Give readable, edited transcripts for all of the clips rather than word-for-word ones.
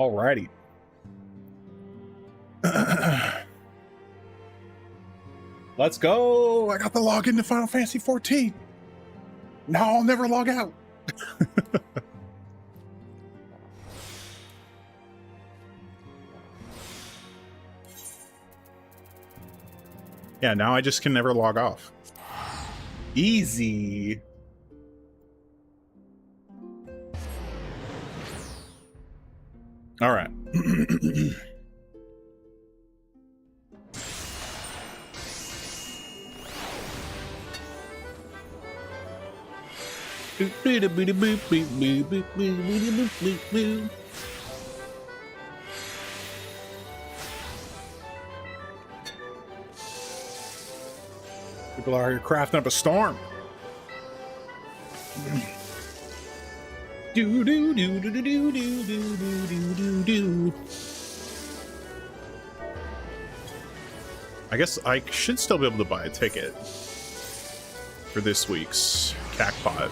Alrighty. Let's go. I got the login to Final Fantasy 14. Now I'll never log out. Yeah, now I just can never log off. Easy. All right. People are here crafting up a storm. Do do do do do do do do do do do. I guess I should still be able to buy a ticket for this week's Cacpot.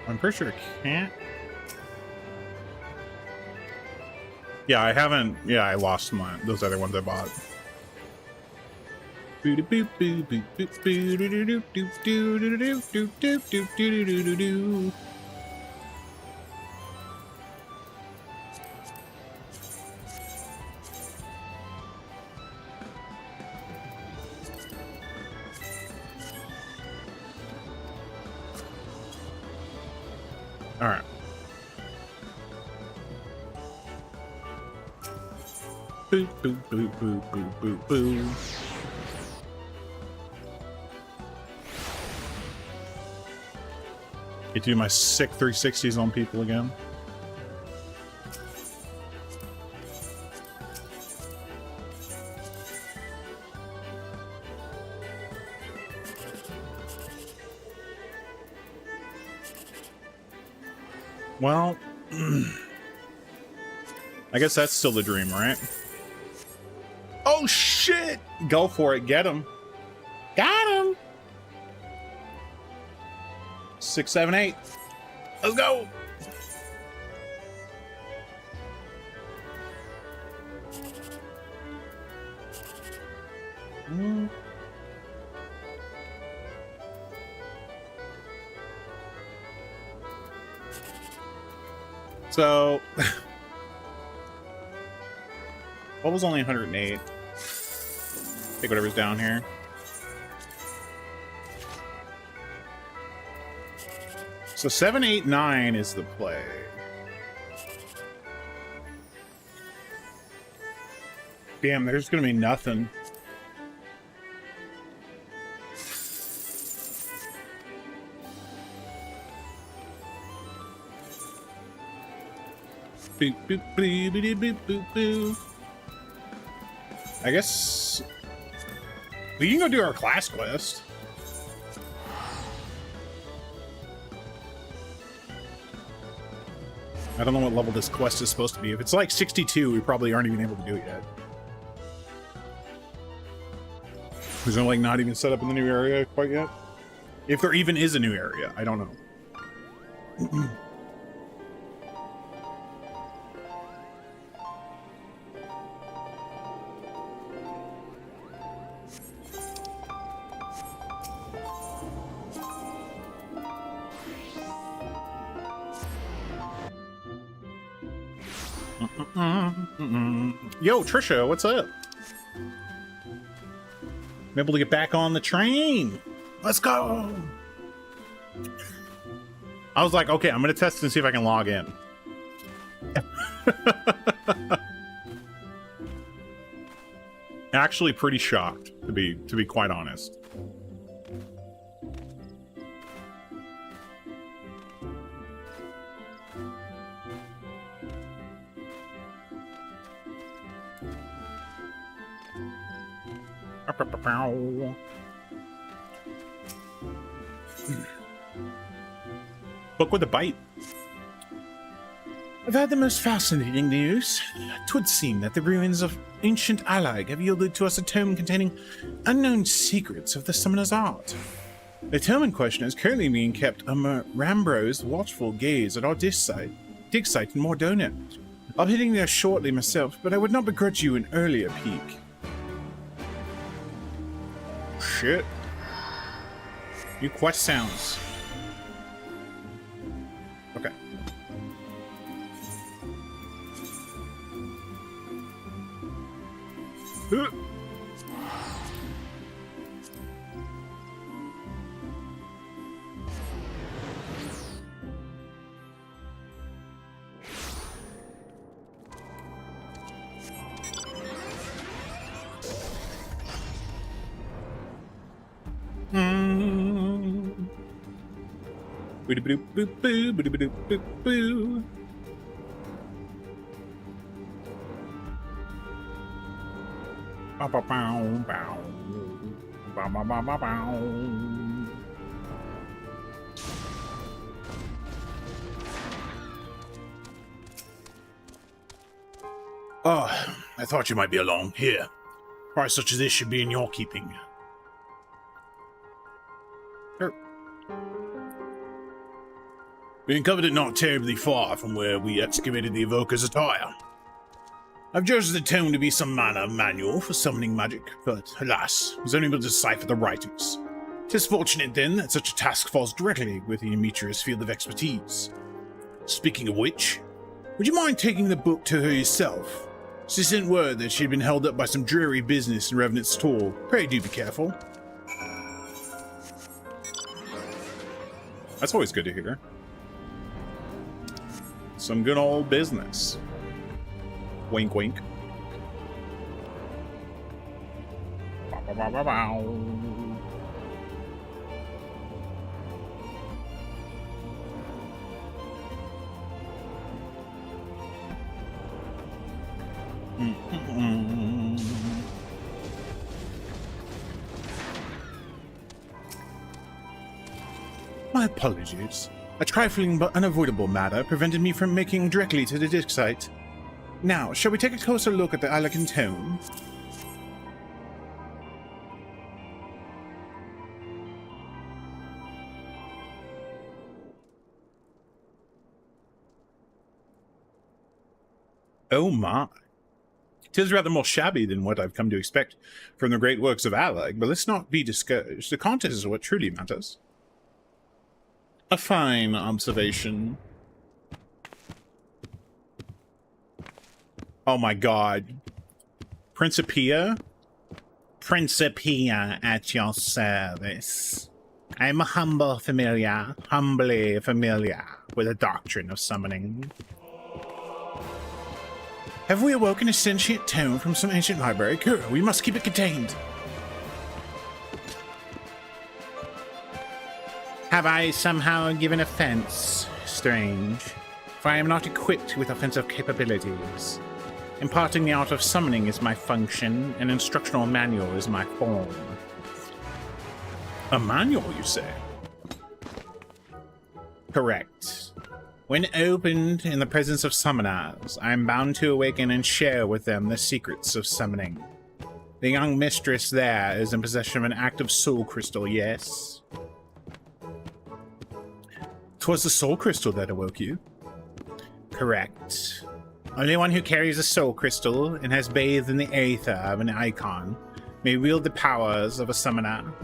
I'm pretty sure I can't. Yeah, I haven't. Yeah, I lost those other ones I bought. All right. Boo, boo, boo, boo, boo, boo, boo. Get to do my sick 360s on people again. Well, I guess that's still the dream, right? Oh shit! Go for it, get him. Got him! 6, 7, 8. Let's go! So, what was only 108? Take whatever's down here. So 7, 8, 9 is the play. Damn, there's gonna be nothing. Boop, boop, boop, boop, boop, boop, boop. I guess we can go do our class quest. I don't know what level this quest is supposed to be. If it's like 62, we probably aren't even able to do it yet. Is it like not even set up in the new area quite yet? If there even is a new area, I don't know. Yo, Trisha, what's up? I'm able to get back on the train. Let's go. I was like, okay, I'm gonna test and see if I can log in. Actually pretty shocked, to be quite honest. Book with a bite. I've had the most fascinating news. 'Twould seem that the ruins of ancient Allag have yielded to us a tome containing unknown secrets of the summoner's art. The tome in question is currently being kept under Rambro's watchful gaze at our dig site in Mordona. I'll be heading there shortly myself, but I would not begrudge you an earlier peek. Shit. New quest sounds. Okay. Oh, I thought you might be along. Here. Prize such as this should be in your keeping. We uncovered it not terribly far from where we excavated the evoker's attire. I've judged the tome to be some manner of manual for summoning magic, but alas, was only able to decipher the writings. 'Tis fortunate then that such a task falls directly within Amitra's field of expertise. Speaking of which, would you mind taking the book to her yourself? She sent word that she had been held up by some dreary business in Revenant's stall. Pray do be careful. That's always good to hear. Some good old business. Wink, wink. My apologies. A trifling but unavoidable matter prevented me from making directly to the dig site. Now, shall we take a closer look at the Allagan tome? Oh my. 'Tis rather more shabby than what I've come to expect from the great works of Allag, but let's not be discouraged. The content is what truly matters. A fine observation. Oh my god. Principia? Principia at your service. I'm a humbly familiar with the doctrine of summoning. Have we awoken a sentient tome from some ancient library? Kura, we must keep it contained. Have I somehow given offense? Strange. For I am not equipped with offensive capabilities. Imparting the art of summoning is my function, and instructional manual is my form. A manual, you say? Correct. When opened in the presence of summoners, I am bound to awaken and share with them the secrets of summoning. The young mistress there is in possession of an active soul crystal, yes? 'Twas the soul crystal that awoke you? Correct. Only one who carries a soul crystal and has bathed in the aether of an icon may wield the powers of a summoner.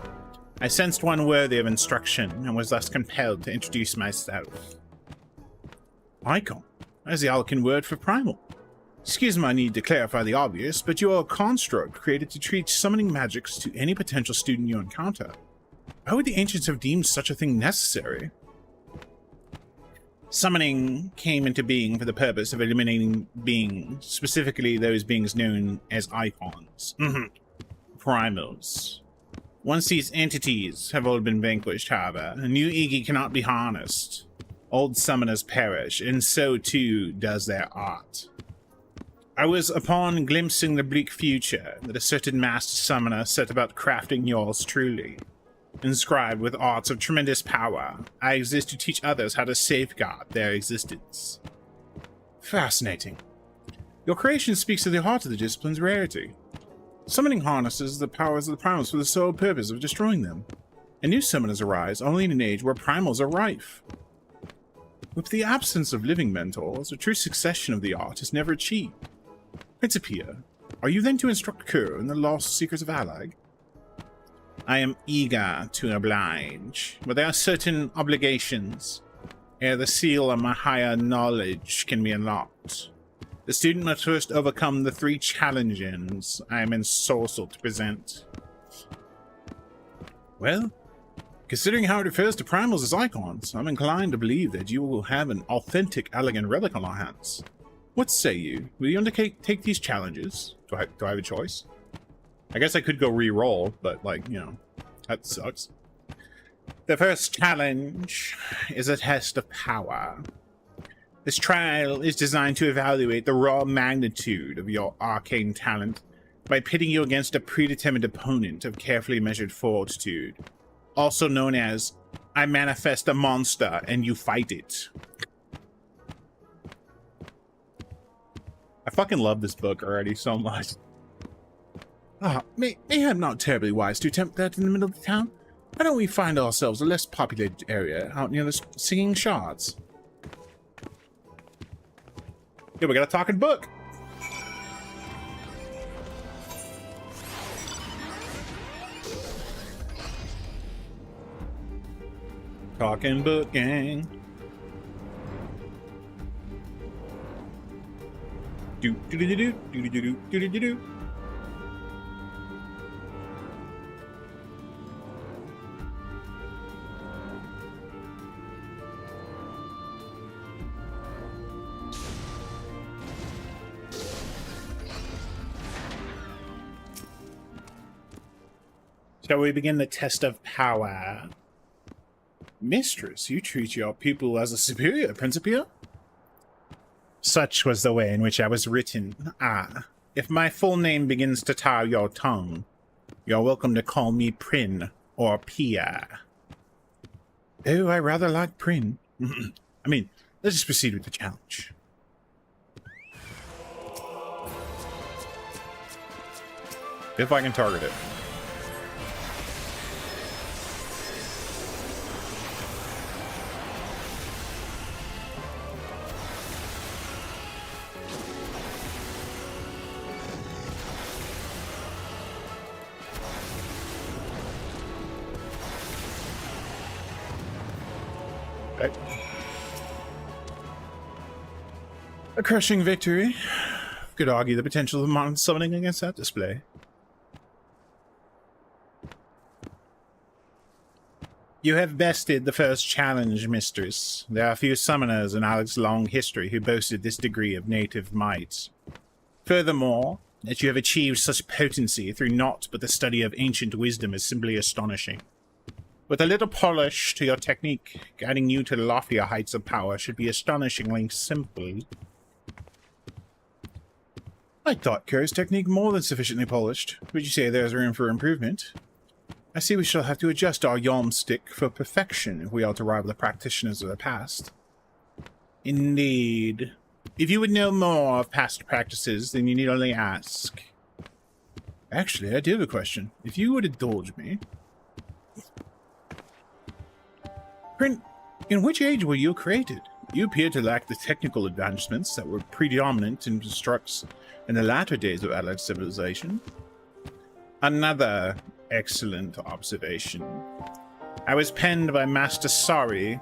I sensed one worthy of instruction and was thus compelled to introduce myself. Icon? That is the Alcan word for primal. Excuse my need to clarify the obvious, but you are a construct created to teach summoning magics to any potential student you encounter. Why would the ancients have deemed such a thing necessary? Summoning came into being for the purpose of eliminating beings, specifically those beings known as icons. Primals. Once these entities have all been vanquished, however, a new Iggy cannot be harnessed. Old summoners perish, and so too does their art. I was upon glimpsing the bleak future that a certain master summoner set about crafting yours truly. Inscribed with arts of tremendous power, I exist to teach others how to safeguard their existence. Fascinating. Your creation speaks to the heart of the discipline's rarity. Summoning harnesses the powers of the primals for the sole purpose of destroying them. And new summoners arise only in an age where primals are rife. With the absence of living mentors, a true succession of the art is never achieved. Principia, are you then to instruct Kerr in the lost secrets of Allag? I am eager to oblige, but there are certain obligations ere the seal of my higher knowledge can be unlocked. The student must first overcome the 3 challenges I am ensorcelled to present. Well, considering how it refers to primals as icons, I'm inclined to believe that you will have an authentic Allagan relic on our hands. What say you? Will you take these challenges? Do I have a choice? I guess I could go re-roll, but, like, you know, that sucks. The first challenge is a test of power. This trial is designed to evaluate the raw magnitude of your arcane talent by pitting you against a predetermined opponent of carefully measured fortitude, also known as I manifest a monster and you fight it. I fucking love this book already so much. Maybe I'm not terribly wise to attempt that in the middle of the town. Why don't we find ourselves a less populated area out near the singing shards? Yeah, we got a talking book. Talking book gang. Do do do do do do do do do do do. Shall we begin the test of power? Mistress, you treat your pupil as a superior, Principia? Such was the way in which I was written. If my full name begins to tire your tongue, you're welcome to call me Prin or Pia. Oh, I rather like Prin. I mean, let's just proceed with the challenge. If I can target it. Okay. A crushing victory. Could argue the potential of mon summoning against that display. You have bested the first challenge, Mistress. There are few summoners in Alleg's long history who boasted this degree of native might. Furthermore, that you have achieved such potency through naught but the study of ancient wisdom is simply astonishing. With a little polish to your technique, guiding you to the loftier heights of power should be astonishingly simple. I thought Kerr's technique more than sufficiently polished. Would you say there's room for improvement? I see we shall have to adjust our yalmstick for perfection if we are to rival the practitioners of the past. Indeed. If you would know more of past practices, then you need only ask. Actually, I do have a question. If you would indulge me... In which age were you created? You appear to lack the technical advancements that were predominant in constructs in the latter days of Allied civilization. Another excellent observation. I was penned by Master Sari,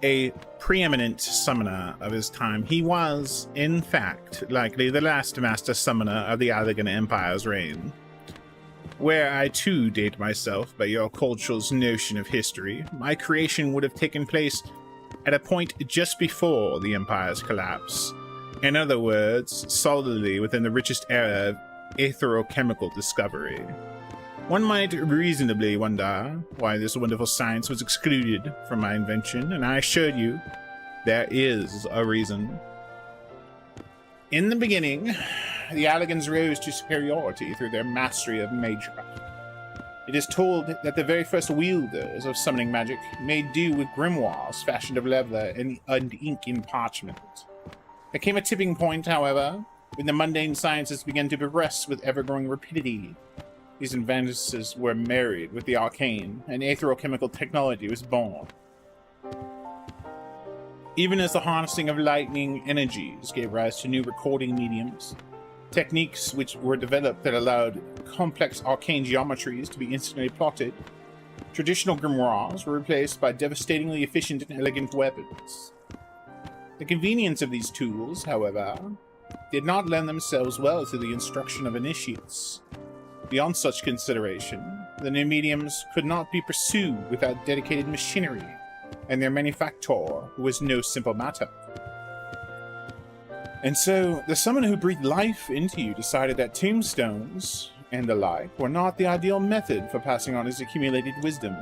a preeminent summoner of his time. He was, in fact, likely the last master summoner of the Allagan Empire's reign. Where I too date myself by your culture's notion of history, my creation would have taken place at a point just before the Empire's collapse. In other words, solidly within the richest era of aetherochemical discovery. One might reasonably wonder why this wonderful science was excluded from my invention, and I assure you, there is a reason. In the beginning, the Allagans rose to superiority through their mastery of magecraft. It is told that the very first wielders of summoning magic made do with grimoires fashioned of leather and ink in parchment. There came a tipping point, however, when the mundane sciences began to progress with ever-growing rapidity. These advances were married with the arcane, and aetherochemical technology was born. Even as the harnessing of lightning energies gave rise to new recording mediums, techniques which were developed that allowed complex arcane geometries to be instantly plotted, traditional grimoires were replaced by devastatingly efficient and elegant weapons. The convenience of these tools, however, did not lend themselves well to the instruction of initiates. Beyond such consideration, the new mediums could not be pursued without dedicated machinery, and their manufacture was no simple matter. And so, the summoner who breathed life into you decided that tombstones and the like were not the ideal method for passing on his accumulated wisdom.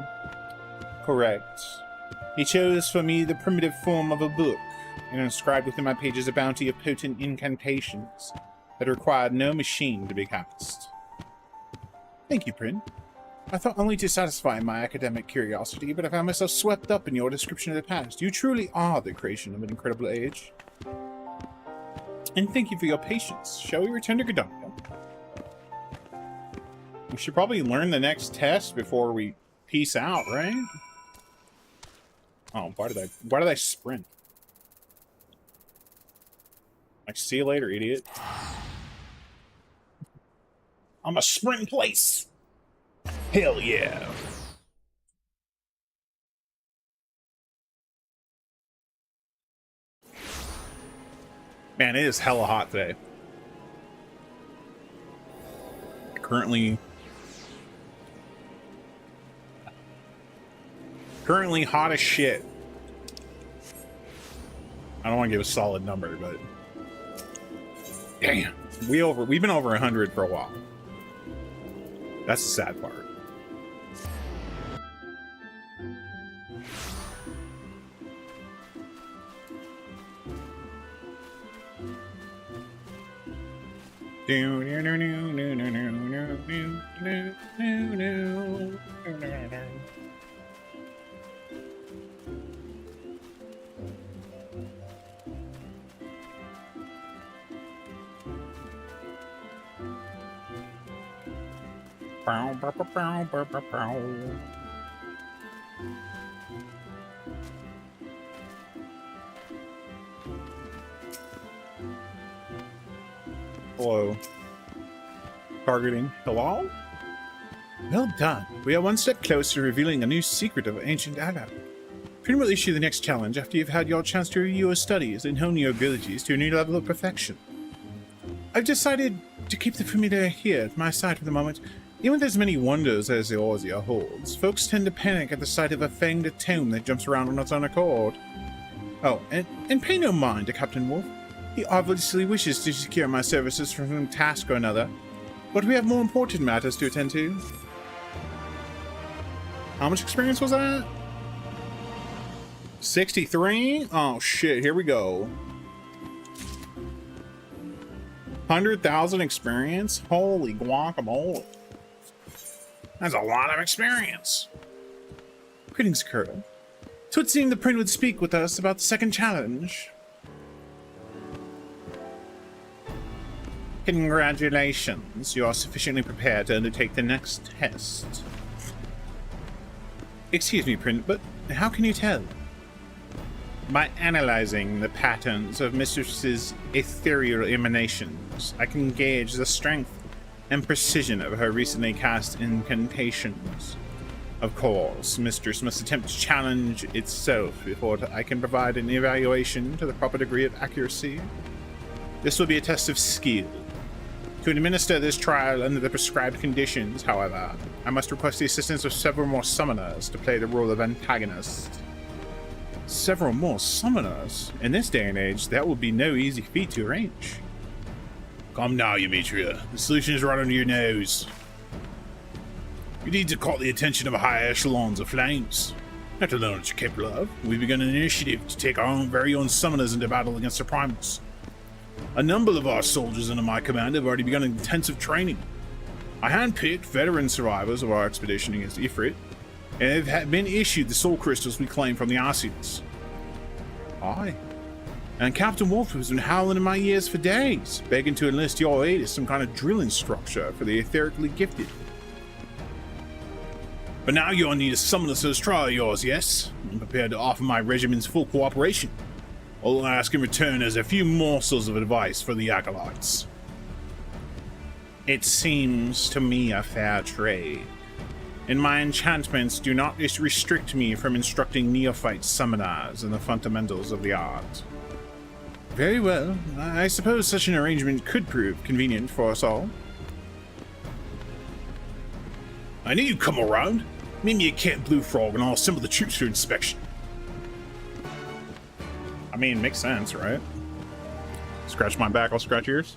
Correct. He chose for me the primitive form of a book, and inscribed within my pages a bounty of potent incantations that required no machine to be cast. Thank you, Prin. I thought only to satisfy my academic curiosity, but I found myself swept up in your description of the past. You truly are the creation of an incredible age. And thank you for your patience. Shall we return to Gridania? We should probably learn the next test before we peace out, right? Oh, why did I sprint? Like, see you later, idiot. I'm a sprint in place. Hell yeah. Man, it is hella hot today. Currently hot as shit. I don't want to give a solid number, but damn, we've been over 100 for a while. That's the sad part. Hello. Targeting. Hello? Well done. We are one step closer to revealing a new secret of ancient Ala. Prin will issue the next challenge after you've had your chance to review your studies and hone your abilities to a new level of perfection. I've decided to keep the familiar here at my side for the moment. Even with as many wonders as the Ozia holds, folks tend to panic at the sight of a fanged tome that jumps around on its own accord. Oh, and pay no mind to Captain Wolf. He obviously wishes to secure my services from some task or another, but we have more important matters to attend to. How much experience was that? 63? Oh shit, here we go. 100,000 experience? Holy guacamole. That's a lot of experience. Greetings, Kuro. So it seemed the Prin would speak with us about the second challenge. Congratulations, you are sufficiently prepared to undertake the next test. Excuse me, Prin, but how can you tell? By analyzing the patterns of Mistress's ethereal emanations, I can gauge the strength and precision of her recently cast incantations. Of course, Mistress must attempt to challenge itself before I can provide an evaluation to the proper degree of accuracy. This will be a test of skill. To administer this trial under the prescribed conditions, however, I must request the assistance of several more summoners to play the role of antagonist. Several more summoners? In this day and age, that will be no easy feat to arrange. Come now, Demetria. The solution is right under your nose. You need to call the attention of high echelons of flames. Not to learn what you're capable of. We've begun an initiative to take our very own summoners into battle against the primals. A number of our soldiers under my command have already begun intensive training. I handpicked veteran survivors of our expedition against Ifrit, and have been issued the soul crystals we claimed from the Arceus. Aye. And Captain Wolf has been howling in my ears for days, begging to enlist your aid as some kind of drilling structure for the etherically gifted. But now you'll need a summoner's trial of yours, yes? I'm prepared to offer my regiment's full cooperation. All I ask in return is a few morsels of advice for the acolytes. It seems to me a fair trade. And my enchantments do not restrict me from instructing neophyte summoners in the fundamentals of the art. Very well. I suppose such an arrangement could prove convenient for us all. I knew you'd come around. Meet me at Camp Blue Frog and I'll assemble the troops for inspection. I mean, makes sense, right? Scratch my back, I'll scratch yours.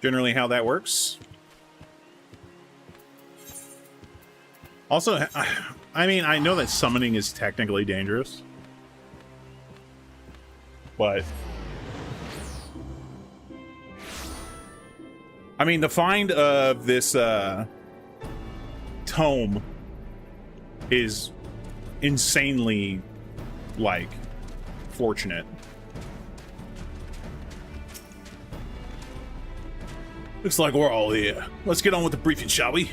Generally how that works. Also, I mean, I know that summoning is technically dangerous. But I mean, the find of this tome is insanely, like, fortunate. Looks like we're all here. Let's get on with the briefing, shall we?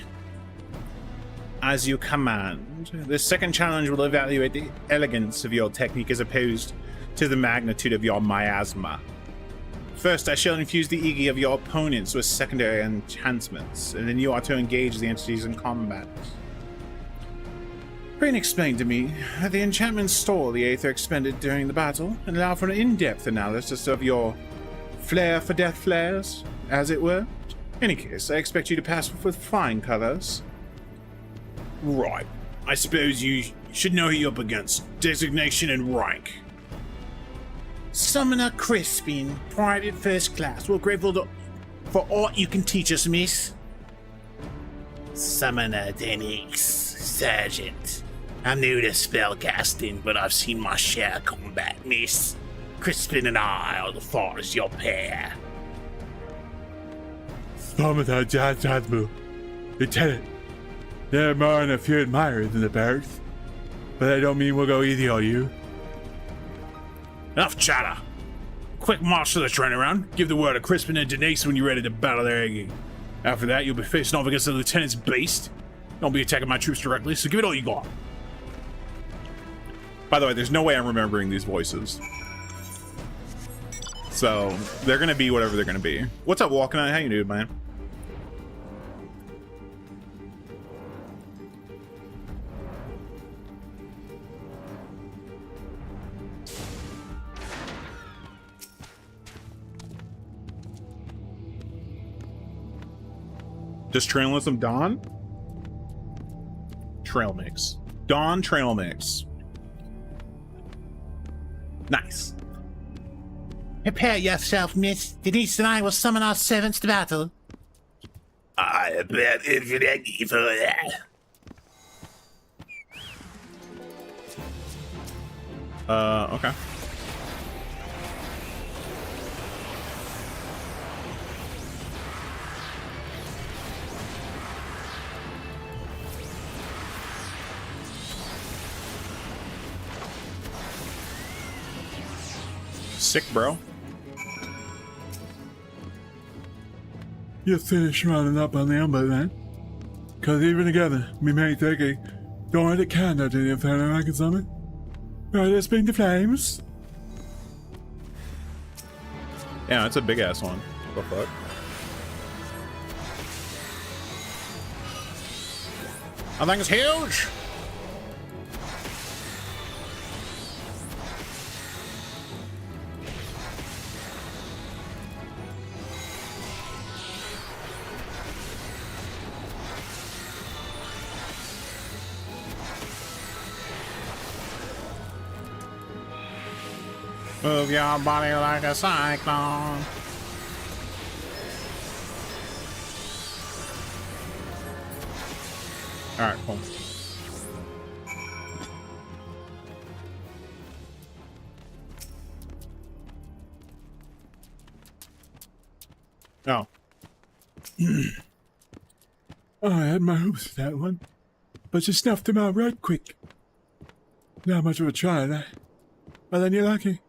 As you command. The second challenge will evaluate the elegance of your technique as opposed to the magnitude of your miasma. First, I shall infuse the Iggy of your opponents with secondary enchantments, and then you are to engage the entities in combat. Brain explained to me that the enchantments store the aether expended during the battle and allow for an in-depth analysis of your flair for death flares, as it were. In any case, I expect you to pass with flying colors. Right. I suppose you should know who you're up against. Designation and rank. Summoner Crispin, Private First Class. We're grateful for aught you can teach us, miss. Summoner Denix, Sergeant. I'm new to spellcasting, but I've seen my share of combat, miss. Crispin and I are the far as your pair. Summoner Jadmu, Lieutenant. There are more than a few admirers in the barracks, but that don't mean we'll go easy on you. Enough chatter. Quick march to the train around. Give the word to Crispin and Denise when you're ready to battle their Iggy. After that, you'll be facing off against the lieutenant's beast. Don't be attacking my troops directly, so give it all you got. By the way, there's no way I'm remembering these voices. So, they're gonna be whatever they're gonna be. What's up, Walking On? How you doing, man? Just trailing with some Dawn? Trail mix. Dawn trail mix. Nice. Prepare yourself, miss. Denise and I will summon our servants to battle. I am ready for that. Okay. Sick, bro. You finish rounding up on them by then. Cause even together, we may take a door that candle to the inferno I can summon. Right, let's bring the flames. Yeah, it's a big ass one. What the fuck? I think it's huge. Move your body like a cyclone. Alright, cool. Oh. I had my hopes for that one, but you snuffed him out right quick. Not much of a try, that. Well, then you're lucky.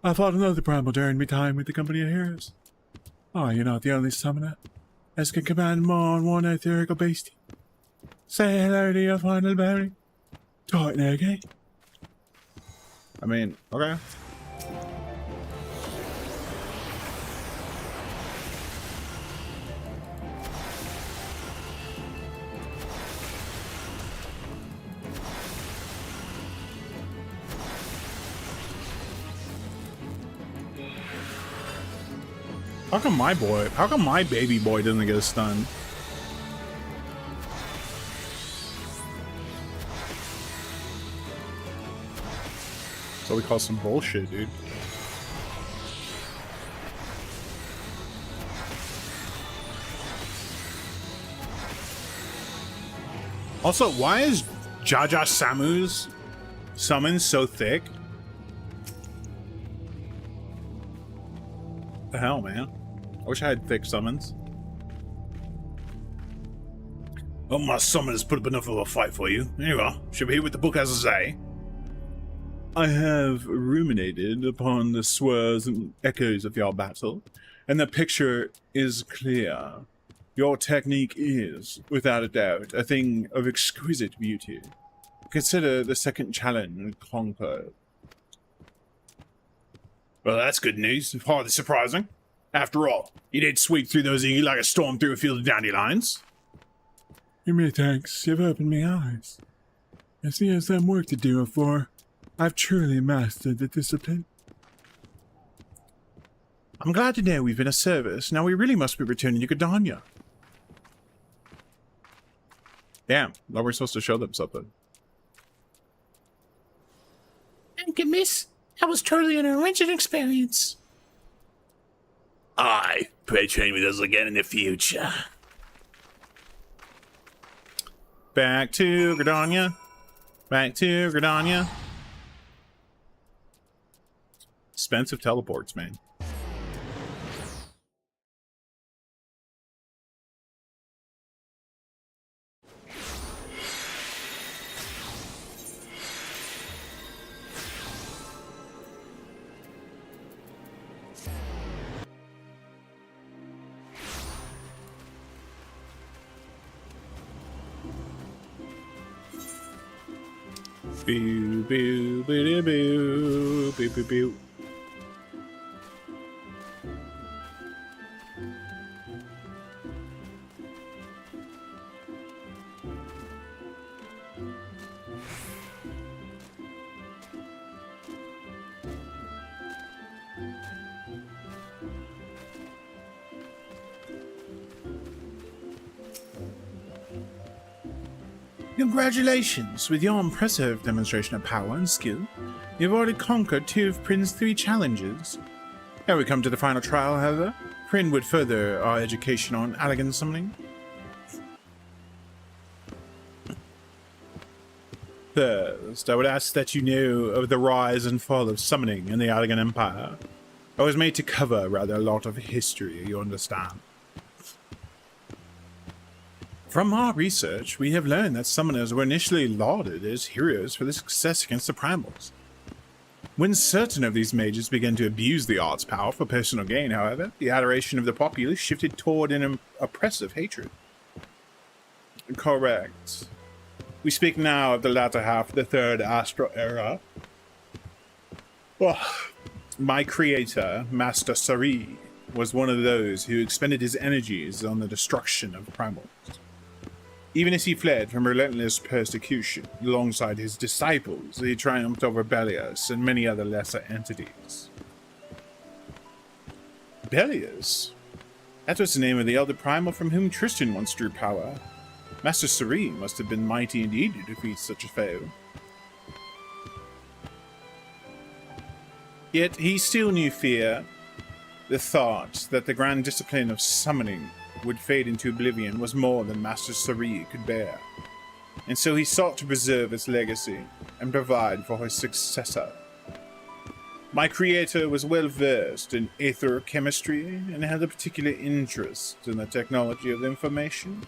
I fought another primal during my time with the Company of Heroes. Oh, you're not the only summoner as can command more than one ethereal beast. Say hello to your final berry. Tight egg, eh? I mean, okay. How come my baby boy doesn't get a stun? So we call some bullshit, dude. Also, why is Jaja Samu's summon so thick? The hell, man? I wish I had thick summons. Oh, my summons put up enough of a fight for you. Anyway, should be here with the book as I say. I have ruminated upon the swerves and echoes of your battle, and the picture is clear. Your technique is, without a doubt, a thing of exquisite beauty. Consider the second challenge conquered. Well, that's good news. Hardly surprising. After all, you did sweep through those Iggy like a storm through a field of dandelions. Give me thanks. You've opened my eyes. I see there's some work to do before I've truly mastered the discipline. I'm glad to know we've been of service. Now we really must be returning to Gardania. Damn, thought we're supposed to show them something. Thank you, miss. That was truly an enriching experience. Aye, pray train with us again in the future. Back to Gardania. Back to Gardania. Expensive teleports, man. Boo, boo, boo, boo, boo, boo, boo. Congratulations! With your impressive demonstration of power and skill, you've already conquered 2 of Prin's 3 challenges. Ere we come to the final trial, however, Prin would further our education on elegant summoning. First, I would ask that you know of the rise and fall of summoning in the Elegant Empire. I was made to cover rather a lot of history, you understand. From our research, we have learned that summoners were initially lauded as heroes for their success against the primals. When certain of these mages began to abuse the art's power for personal gain, however, the adoration of the populace shifted toward an oppressive hatred. Correct. We speak now of the latter half of the Third Astral Era. Well, my creator, Master Sari, was one of those who expended his energies on the destruction of primals. Even as he fled from relentless persecution alongside his disciples, he triumphed over Belias and many other lesser entities. Belias? That was the name of the elder primal from whom Tristan once drew power. Master Serene must have been mighty indeed to defeat such a foe. Yet he still knew fear. The thought that the grand discipline of summoning would fade into oblivion was more than Master Sari could bear, and so he sought to preserve its legacy and provide for his successor. My creator was well versed in aether chemistry and had a particular interest in the technology of information.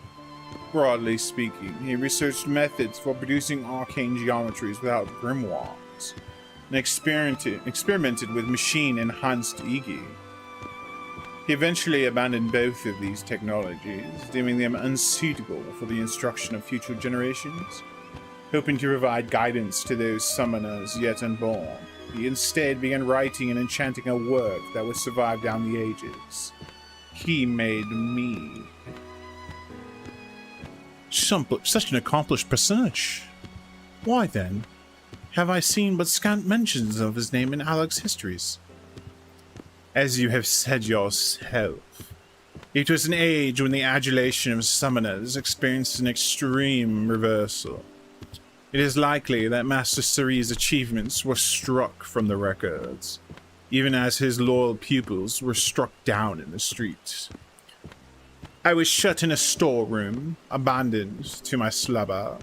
Broadly speaking, he researched methods for producing arcane geometries without grimoires. and experimented with machine-enhanced Iggy. He eventually abandoned both of these technologies, deeming them unsuitable for the instruction of future generations. Hoping to provide guidance to those summoners yet unborn, he instead began writing and enchanting a work that would survive down the ages. He made me. Such an accomplished personage. Why then have I seen but scant mentions of his name in Alex's histories? As you have said yourself, it was an age when the adulation of summoners experienced an extreme reversal. It is likely that Master Suri's achievements were struck from the records, even as his loyal pupils were struck down in the streets. I was shut in a storeroom, abandoned to my slumber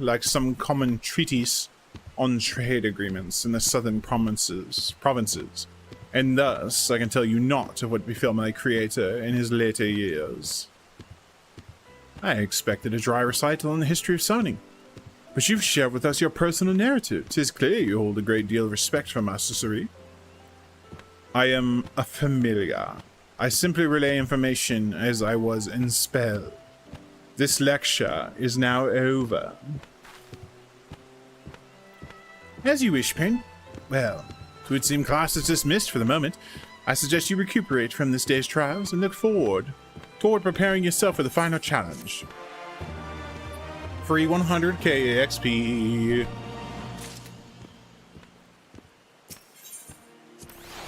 like some common treatise on trade agreements in the southern provinces, and thus I can tell you naught of what befell my creator in his later years. I expected a dry recital on the history of summoning, but you've shared with us your personal narrative. 'Tis clear you hold a great deal of respect for Master Suri. I am a familiar. I simply relay information as I was in spell. This lecture is now over. As you wish, Pin. Well, it would seem class is dismissed for the moment. I suggest you recuperate from this day's trials and look forward toward preparing yourself for the final challenge. Free 100k XP.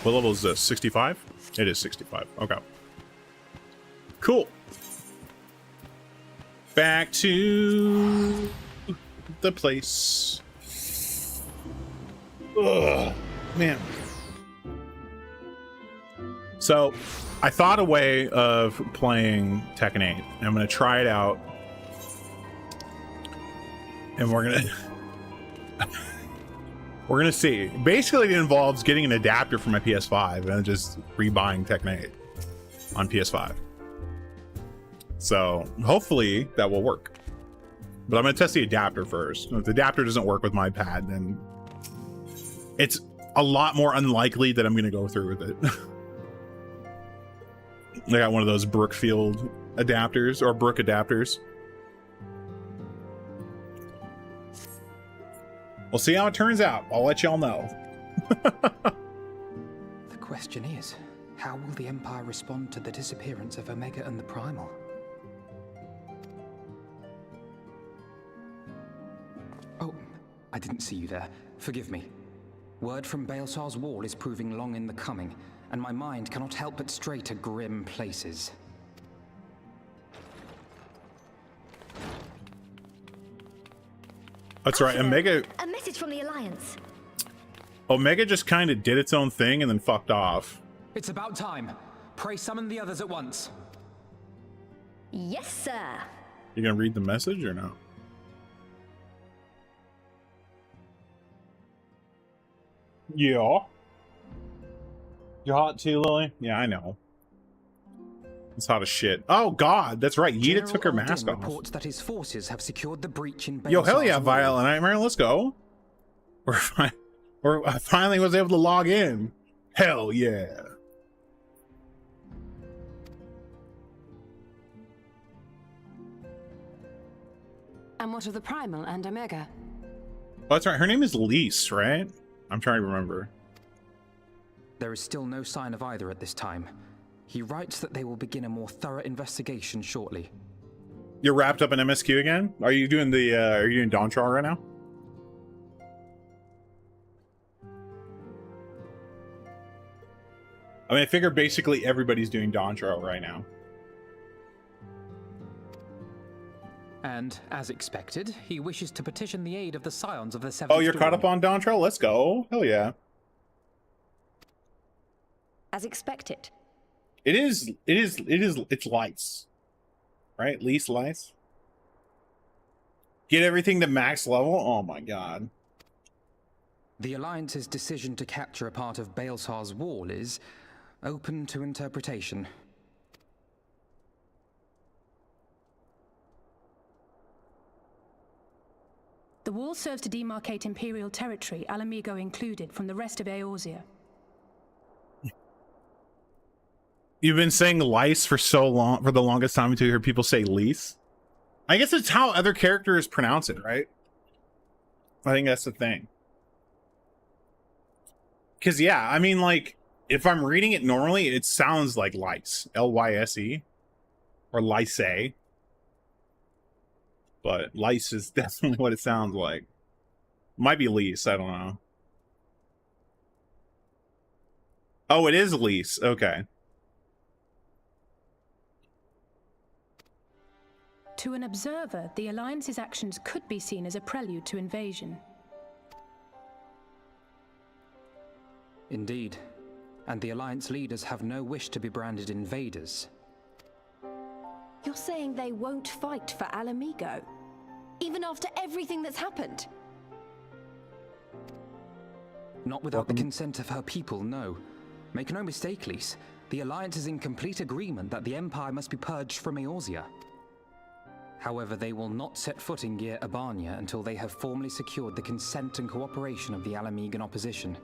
What level is this? 65? It is 65. Okay. Cool. Back to the place. Ugh, man. So, I thought a way of playing Tekken 8, and I'm going to try it out. And we're going to see. Basically, it involves getting an adapter for my PS5 and just rebuying Tekken 8 on PS5. So, hopefully, that will work. But I'm going to test the adapter first. If the adapter doesn't work with my pad, then it's a lot more unlikely that I'm going to go through with it. I got one of those Brookfield adapters, or Brook adapters. We'll see how it turns out. I'll let y'all know. The question is, how will the Empire respond to the disappearance of Omega and the Primal? Oh, I didn't see you there. Forgive me. Word from Baelsar's wall is proving long in the coming, and my mind cannot help but stray to grim places. That's right, Omega. A message from the Alliance. Omega just kind of did its own thing and then fucked off. It's about time. Pray summon the others at once. Yes, sir. You gonna read the message or no? Yeah. You're hot too, Lily? Yeah, I know. It's hot as shit. Oh god, that's right. Yida took her mask off. Reports that his forces have secured the breach in Yo, hell yeah, Baelsar's Violet Nightmare, let's go. I finally was able to log in. Hell yeah. And what of the Primal and Omega? Oh, that's right. Her name is Lise, right? I'm trying to remember. There is still no sign of either at this time. He writes that they will begin a more thorough investigation shortly. You're wrapped up in MSQ again? Are you doing the are you doing Dawn Trial right now? I mean, I figure basically everybody's doing Dawn Trial right now. And, as expected, he wishes to petition the aid of the Scions of the Seventh. Oh, you're caught up on Dawn Trial? Let's go. Hell yeah. As expected. It's lights. Right? Least lights. Get everything to max level? Oh my god. The Alliance's decision to capture a part of Baelsar's wall is open to interpretation. The wall serves to demarcate Imperial territory, Alamigo included, from the rest of Eorzea. You've been saying lice for so long, for the longest time, until you hear people say lease. I guess it's how other characters pronounce it, right? I think that's the thing. Because, yeah, I mean, like, if I'm reading it normally, it sounds like lice. L-Y-S-E. Or lice. But lice is definitely what it sounds like. Might be lease, I don't know. Oh, it is lease. Okay. To an observer, the Alliance's actions could be seen as a prelude to invasion. Indeed. And the Alliance leaders have no wish to be branded invaders. You're saying they won't fight for Alamigo? Even after everything that's happened? Not without the consent of her people, no. Make no mistake, Lise. The Alliance is in complete agreement that the Empire must be purged from Eorzea. However, they will not set foot in Gyr Abania until they have formally secured the consent and cooperation of the Alamigan opposition.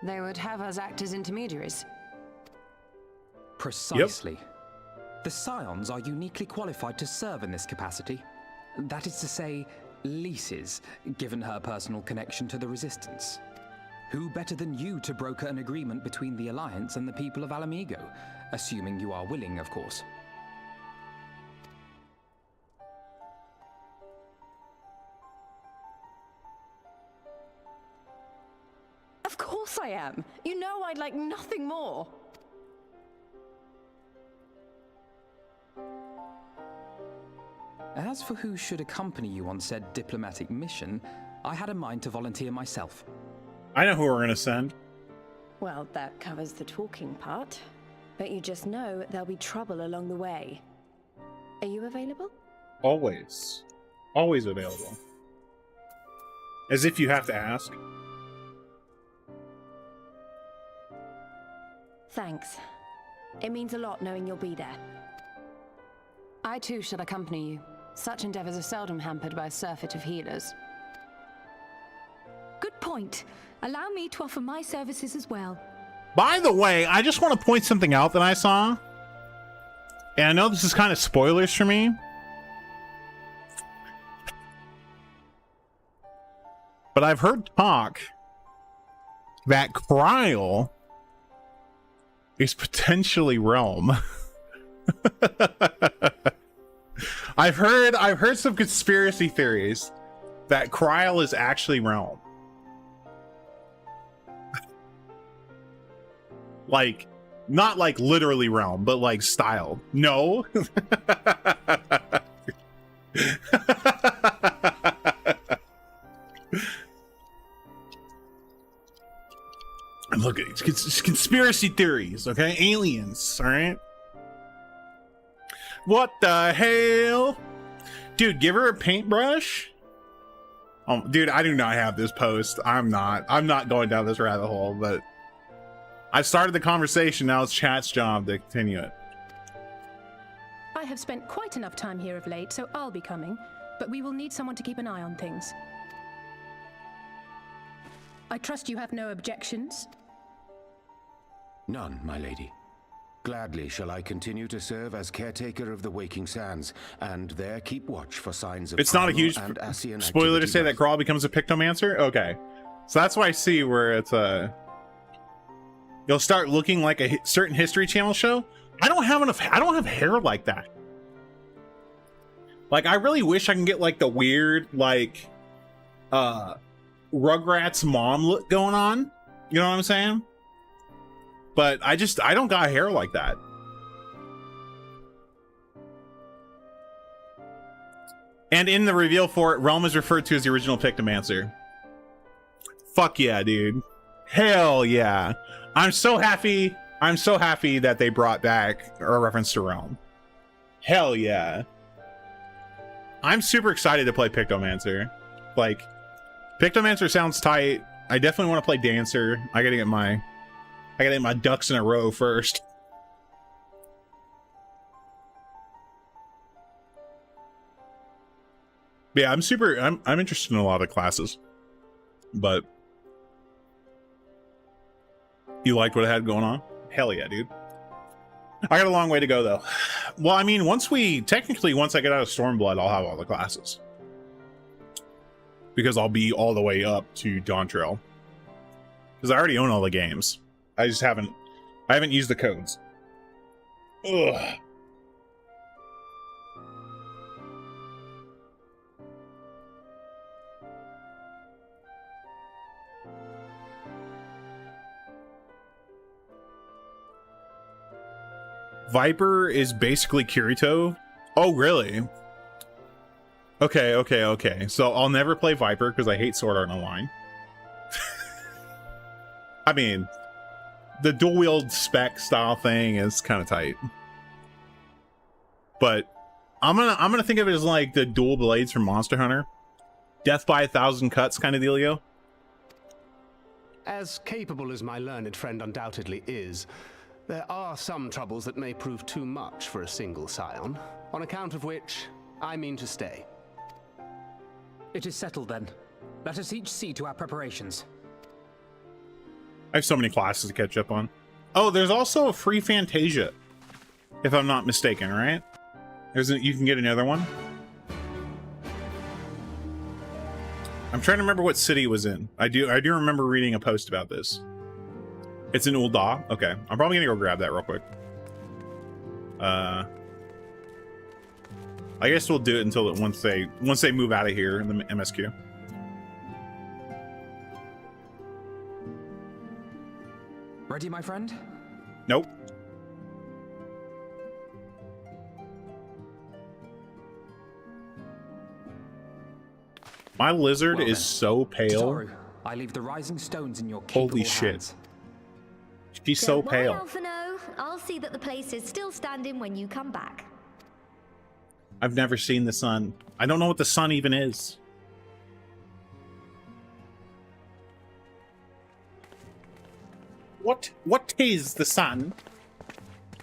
They would have us act as intermediaries. Precisely. Yep. The Scions are uniquely qualified to serve in this capacity. That is to say, Lise's, given her personal connection to the Resistance. Who better than you to broker an agreement between the Alliance and the people of Alamigo? Assuming you are willing, of course. Of course I am. You know I'd like nothing more. As for who should accompany you on said diplomatic mission, I had a mind to volunteer myself. I know who we're gonna send. Well, that covers the talking part. But you just know there'll be trouble along the way. Are you available? Always. Always available. As if you have to ask. Thanks. It means a lot knowing you'll be there. I too shall accompany you. Such endeavors are seldom hampered by a surfeit of healers. Good point. Allow me to offer my services as well. By the way, I just want to point something out that I saw. And I know this is kind of spoilers for me. But I've heard talk that Kryl is potentially Realm. I've heard some conspiracy theories that Kryl is actually Realm. Like, not like literally Realm, but like styled. No. Look, it's conspiracy theories, okay? Aliens, all right? What the hell? Dude, give her a paintbrush? Oh, dude, I do not have this post. I'm not going down this rabbit hole, but I started the conversation. Now it's chat's job to continue it. I have spent quite enough time here of late, so I'll be coming, but we will need someone to keep an eye on things. I trust you have no objections? None, my lady. Gladly shall I continue to serve as caretaker of the Waking Sands, and there keep watch for signs of It's not a huge spoiler to say that Grawl becomes a Pictomancer? Okay. So that's why I see where it's you'll start looking like a certain History Channel show. I don't have hair like that. Like, I really wish I can get like the weird, like, Rugrats mom look going on. You know what I'm saying? But I don't got hair like that. And in the reveal for it, Realm is referred to as the original Pictomancer. Fuck yeah, dude. Hell yeah. I'm so happy that they brought back a reference to Realm. Hell yeah. I'm super excited to play Pictomancer. Like, Pictomancer sounds tight. I definitely want to play Dancer. I gotta get my ducks in a row first. But yeah, I'm interested in a lot of classes. But you liked what I had going on? Hell yeah, dude. I got a long way to go though. Well, I mean, once I get out of Stormblood, I'll have all the classes. Because I'll be all the way up to Dawntrail. Because I already own all the games. I haven't used the codes. Ugh. Viper is basically Kirito. Oh, really? Okay. So I'll never play Viper because I hate Sword Art Online. I mean, the dual wield spec style thing is kind of tight. But I'm gonna think of it as like the dual blades from Monster Hunter. Death by 1,000 cuts kind of dealio. As capable as my learned friend undoubtedly is, there are some troubles that may prove too much for a single scion, on account of which I mean to stay. It is settled then. Let us each see to our preparations. I have so many classes to catch up on. Oh, there's also a free Fantasia, if I'm not mistaken, right? You can get another one. I'm trying to remember what city it was in. I do remember reading a post about this. It's in Ul'dah. Okay, I'm probably gonna go grab that real quick. I guess we'll do it until once they move out of here in the MSQ. Ready, my friend? Nope. My lizard Well, is then. so pale. Tataru, I leave the rising stones in your capable Holy shit. hands. She's so Don't worry, pale. Alphino. I'll see that the place is still standing when you come back. I've never seen the sun. I don't know what the sun even is. What is the sun?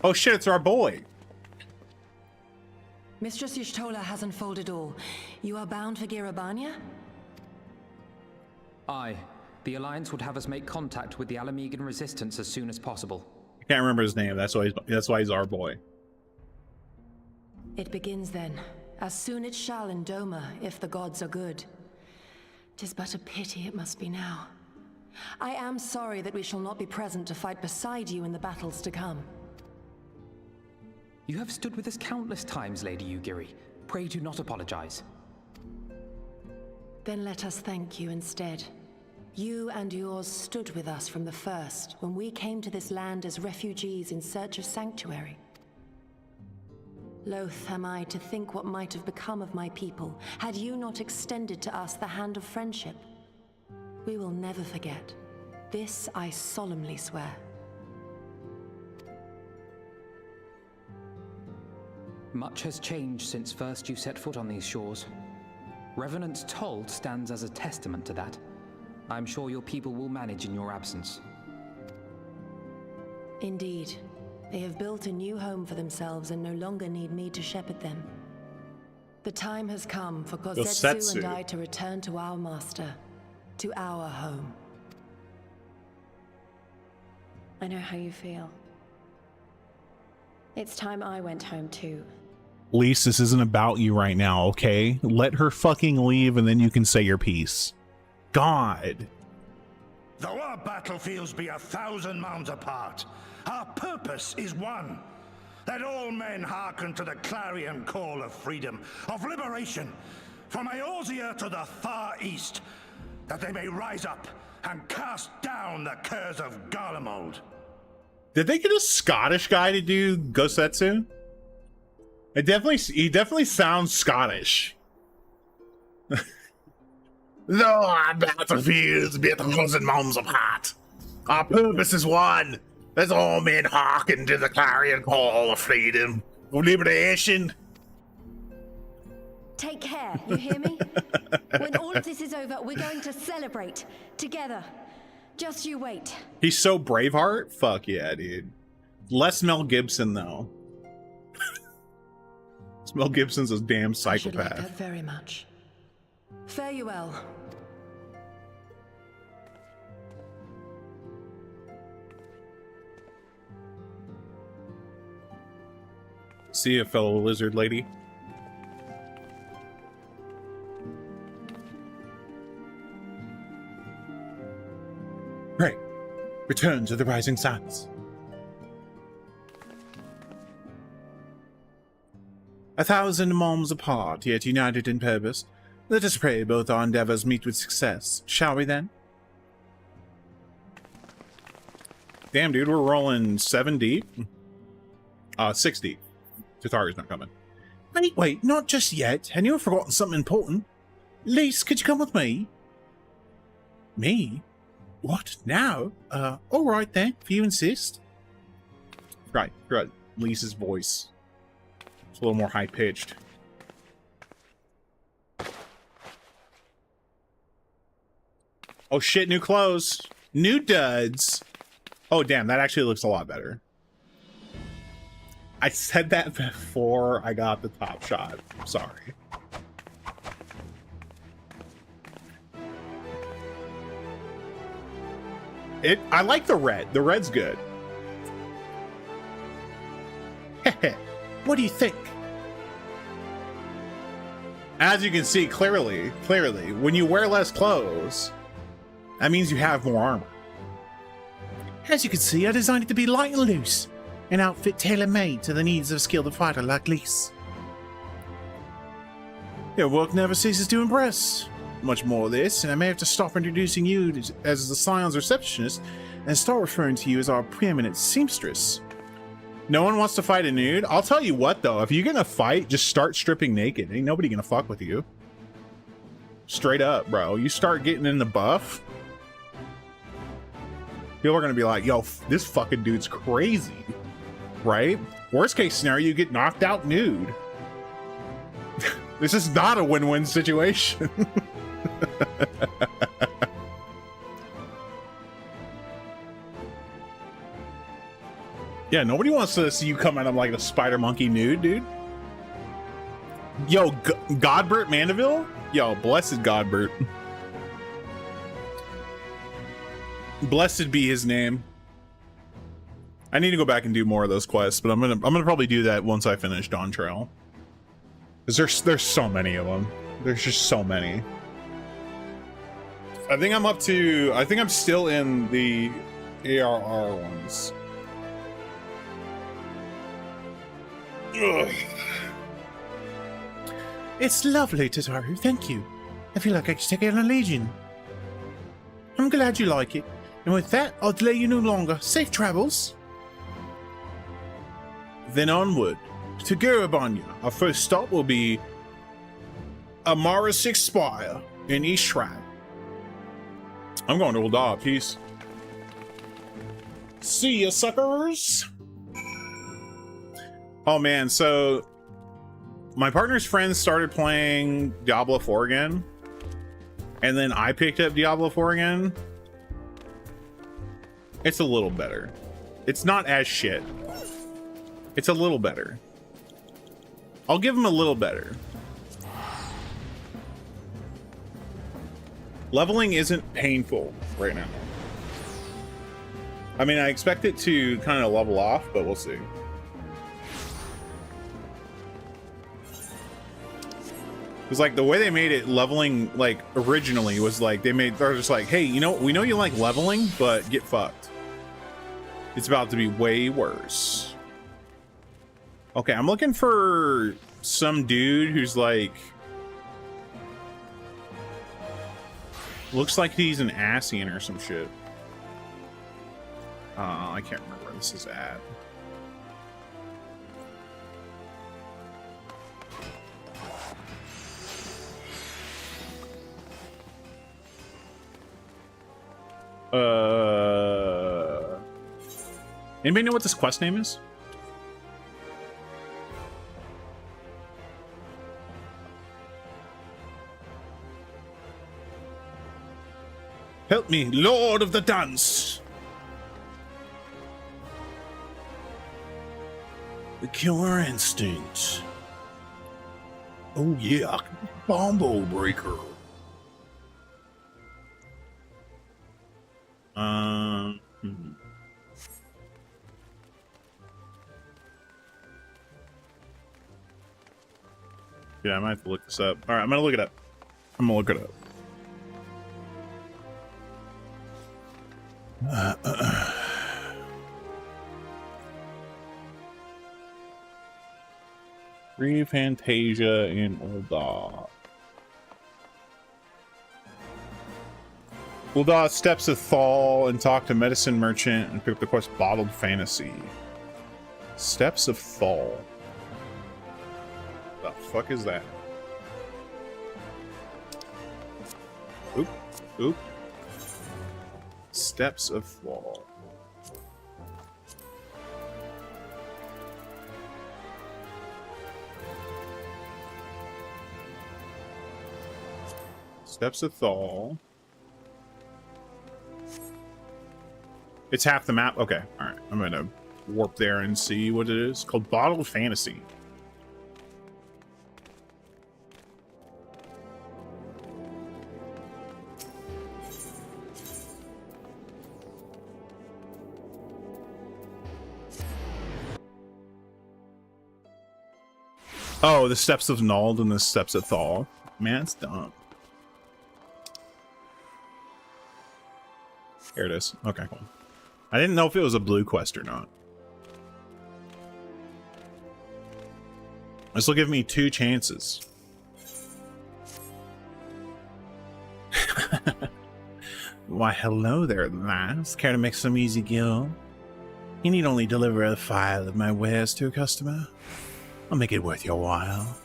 Oh shit, it's our boy. Mistress Y'shtola has unfolded all. You are bound for Girabania? Aye. The Alliance would have us make contact with the Alamegan resistance as soon as possible. I can't remember his name. That's why he's our boy. It begins then. As soon it shall in Doma, if the gods are good. 'Tis but a pity it must be now. I am sorry that we shall not be present to fight beside you in the battles to come. You have stood with us countless times, Lady Yugiri. Pray do not apologize. Then let us thank you instead. You and yours stood with us from the first, when we came to this land as refugees in search of sanctuary. Loath am I to think what might have become of my people, had you not extended to us the hand of friendship. We will never forget. This I solemnly swear. Much has changed since first you set foot on these shores. Revenant's Toll stands as a testament to that. I'm sure your people will manage in your absence. Indeed. They have built a new home for themselves and no longer need me to shepherd them. The time has come for Kozetsu and I to return to our master, to our home. I know how you feel. It's time I went home too. Lise, this isn't about you right now, okay? Let her fucking leave and then you can say your piece. God. Though our battlefields be 1,000 mounds apart, our purpose is one. Let all men hearken to the clarion call of freedom, of liberation, from Eorzea to the far east, that they may rise up and cast down the curse of Garlemald. Did they get a Scottish guy to do Gosetsu? He definitely sounds Scottish. Though our battlefields be 1,000 mounds apart, our purpose is one. Let all men hearken to the clarion call of freedom, of liberation. Take care, you hear me? When all of this is over, we're going to celebrate together. Just you wait. He's so Braveheart? Fuck yeah, dude. Less Mel Gibson, though. Mel Gibson's a damn I should like psychopath. that very much. Fare you well. See you, fellow lizard lady. Pray, return to the rising suns. 1,000 moms apart, yet united in purpose. Let us pray both our endeavors meet with success. Shall we then? Damn, dude, we're rolling 7 deep. 6 deep. Tatari's not coming. Wait, not just yet. Have you forgotten something important? Lise, could you come with me? Me? What, now? Alright then, if you insist. Right. Lisa's voice. It's a little more high-pitched. Oh shit, new clothes. New duds. Oh damn, that actually looks a lot better. I said that before I got the top shot. Sorry. I like the red. The red's good. What do you think? As you can see clearly, when you wear less clothes, that means you have more armor. As you can see, I designed it to be light and loose. An outfit tailor-made to the needs of a skilled fighter like Lise. Your work never ceases to impress. Much more of this, and I may have to stop introducing you as the Scion's receptionist and start referring to you as our preeminent seamstress. No one wants to fight a nude? I'll tell you what, though. If you're gonna fight, just start stripping naked. Ain't nobody gonna fuck with you. Straight up, bro. You start getting in the buff, people are gonna be like, yo, this fucking dude's crazy. Right? Worst case scenario, you get knocked out nude. This is not a win-win situation. Yeah, nobody wants to see you come at him like a spider monkey nude, dude. Yo, Godbert Mandeville? Yo, blessed Godbert. Blessed be his name. I need to go back and do more of those quests, but I'm gonna probably do that once I finish Dawn Trail. Because there's so many of them. There's just so many. I think I'm still in the ARR ones. Ugh. It's lovely, Tataru. Thank you. I feel like I could take on a legion. I'm glad you like it. And with that, I'll delay you no longer. Safe travels. Then onward to Gurabanya. Our first stop will be Amara Six Spire in East Shrine. I'm going to Ul'dah. Peace. See ya, suckers. Oh man, so my partner's friends started playing Diablo 4 again, and then I picked up Diablo 4 again. It's a little better. It's not as shit. It's a little better. I'll give him a little better. Leveling isn't painful right now. I mean, I expect it to kind of level off, but we'll see. Because like the way they made it leveling, like originally was like they're just like, hey, you know, we know you like leveling, but get fucked. It's about to be way worse. Okay, I'm looking for some dude who's like, looks like he's an Ascian or some shit. I can't remember where this is at. Anybody know what this quest name is? Help me, Lord of the Dance. The killer instinct. Oh yeah, combo breaker. Yeah, I might have to look this up. All right, I'm gonna look it up. I'm gonna look it up. Free Fantasia in Ul'dah. Ul'dah steps of Thal and talk to Medicine Merchant and pick up the quest Bottled Fantasy. Steps of Thal. The fuck is that? Oop, oop. Steps of Thal. Steps of Thal. It's half the map. Okay, all right. I'm gonna warp there and see what it is. It's called Bottled Fantasy. Oh, the Steps of Nald and the Steps of Thal. Man, it's dumb. Here it is. Okay, cool. I didn't know if it was a blue quest or not. This will give me 2 chances. Why, hello there, lass. Care to make some easy gil? You need only deliver a file of my wares to a customer. I'll make it worth your while.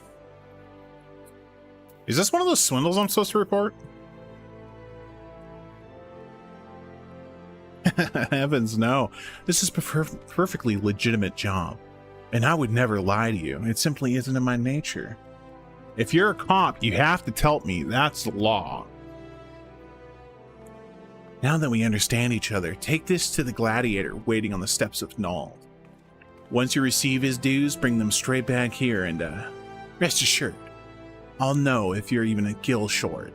Is this one of those swindles I'm supposed to report? Heavens, no. This is a perfectly legitimate job. And I would never lie to you. It simply isn't in my nature. If you're a cop, you have to tell me. That's the law. Now that we understand each other, take this to the gladiator waiting on the steps of Nald. Once you receive his dues, bring them straight back here and, rest assured, I'll know if you're even a gill short.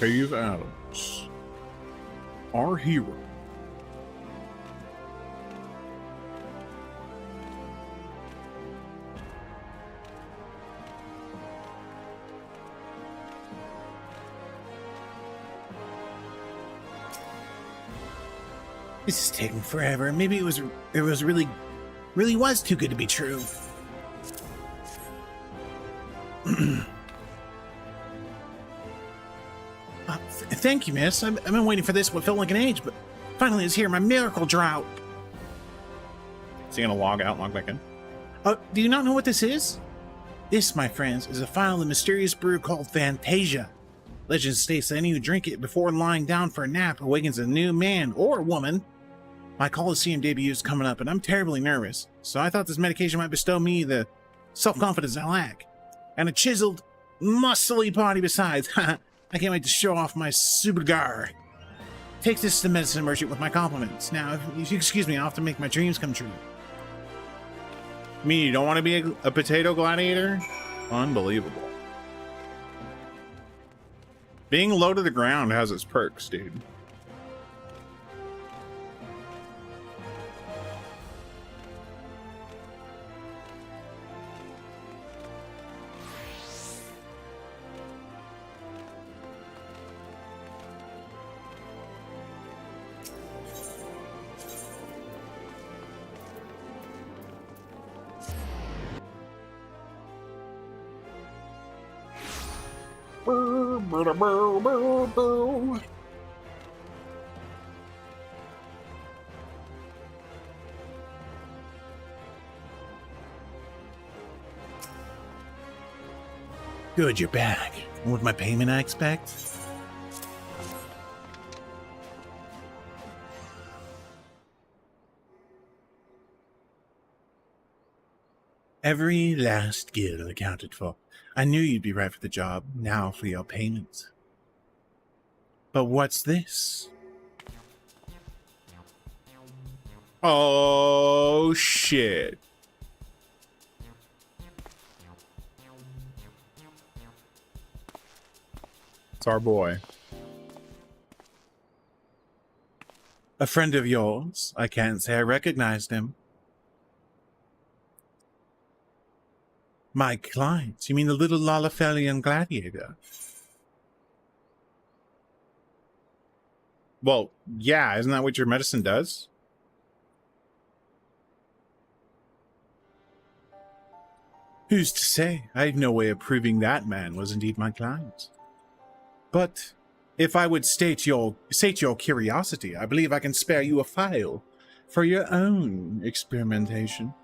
Cave Adams, our hero. This is taking forever. Maybe it was really was too good to be true. Thank you, miss. I've been waiting for this what felt like an age, but finally it's here, my miracle drought. Is he gonna log out and log back in? Do you not know what this is? This, my friends, is a file of a mysterious brew called Fantasia. Legend states that any who drink it before lying down for a nap awakens a new man or woman. My Coliseum debut is coming up, and I'm terribly nervous, so I thought this medication might bestow me the self-confidence I lack. And a chiseled, muscly body besides. I can't wait to show off my supergar. Take this to the medicine merchant with my compliments. Now, if you excuse me, I'll have to make my dreams come true. I mean, you don't want to be a potato gladiator? Unbelievable. Being low to the ground has its perks, dude. Good, you're back. And with my payment, I expect? Every last gil accounted for. I knew you'd be right for the job. Now for your payment. But what's this? Oh, shit. It's our boy. A friend of yours? I can't say I recognized him. My client? You mean the little Lalafelian gladiator? Well, yeah, isn't that what your medicine does? Who's to say? I have no way of proving that man was indeed my client. But if I would sate your curiosity, I believe I can spare you a file for your own experimentation.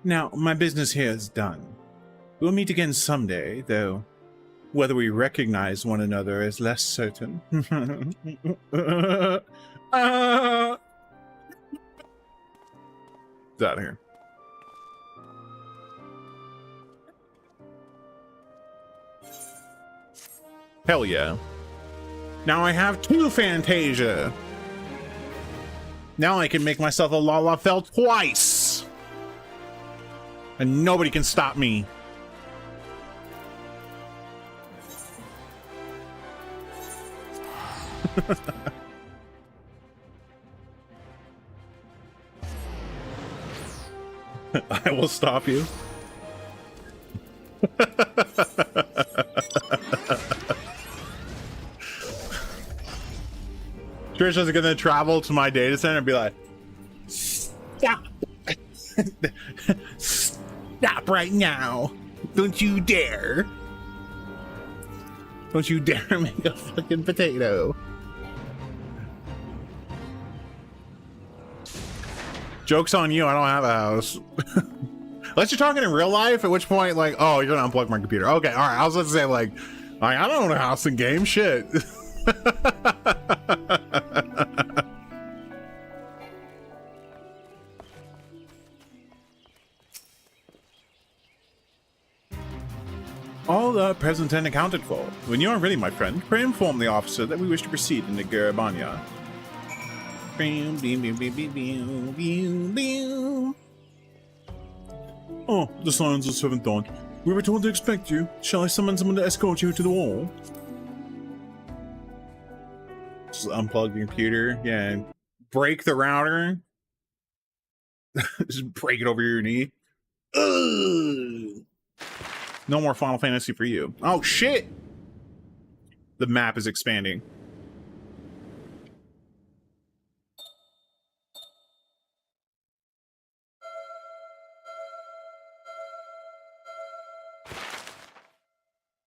Now, my business here is done. We'll meet again someday, though whether we recognize one another is less certain. Get out of here. Hell yeah. Now I have 2 Fantasia. Now I can make myself a Lalafell twice. And nobody can stop me. I will stop you. Trisha's gonna travel to my data center and be like, Stop! Stop right now! Don't you dare! Don't you dare make a fucking potato! joke's on you, I don't have a house. Unless you're talking in real life, at which point, like, oh, you're gonna unplug my computer. Okay, alright, I was gonna say, like, I don't own a house in game, shit. All present and accounted for. When you are ready, my friend, pray inform the officer that we wish to proceed into Garabanya. Oh, the signs of 7th dawn. We were told to expect you. Shall I summon someone to escort you to the wall? Just unplug the computer, yeah, and break the router. Just break it over your knee. Ugh. No more Final Fantasy for you. Oh, shit! The map is expanding.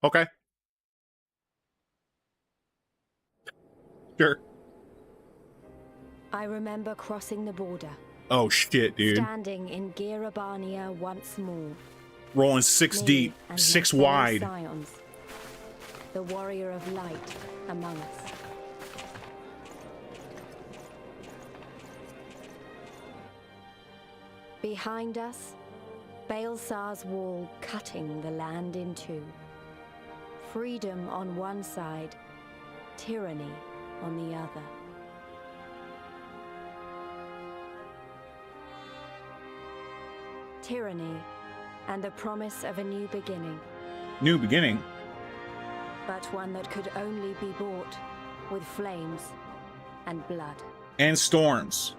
Okay. Sure. I remember crossing the border. Oh, shit, dude. Standing in Garabania once more. Rolling 6 deep, 6 wide. Scions, the warrior of light among us. Behind us, Baelsar's wall cutting the land in two. Freedom on one side, tyranny on the other. Tyranny and the promise of a new beginning. New beginning? But one that could only be bought with flames and blood. And storms.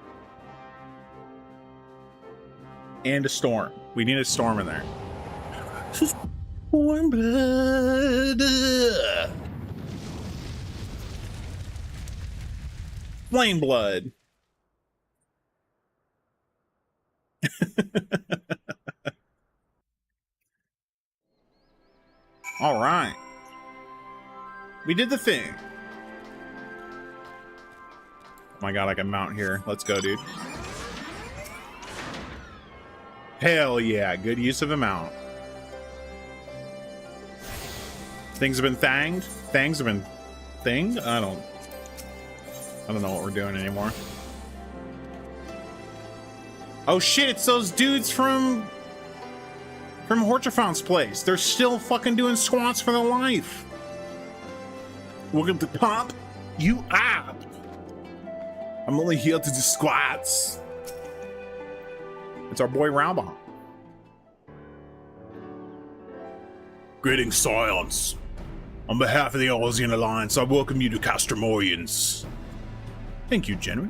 And a storm. We need a storm in there. Warm blood. Flame blood. All right. We did the thing. Oh my god, I can mount here. Let's go, dude. Hell yeah, good use of a mount. Things have been thanged? Things have been thinged? I don't know what we're doing anymore. Oh shit, it's those dudes from Horchafant's place. They're still fucking doing squats for their life. Welcome to Pop. You up? I'm only here to do squats. It's our boy Raubon. Greetings, Scions. On behalf of the Orsian Alliance, I welcome you to Castromorians. Thank you, General.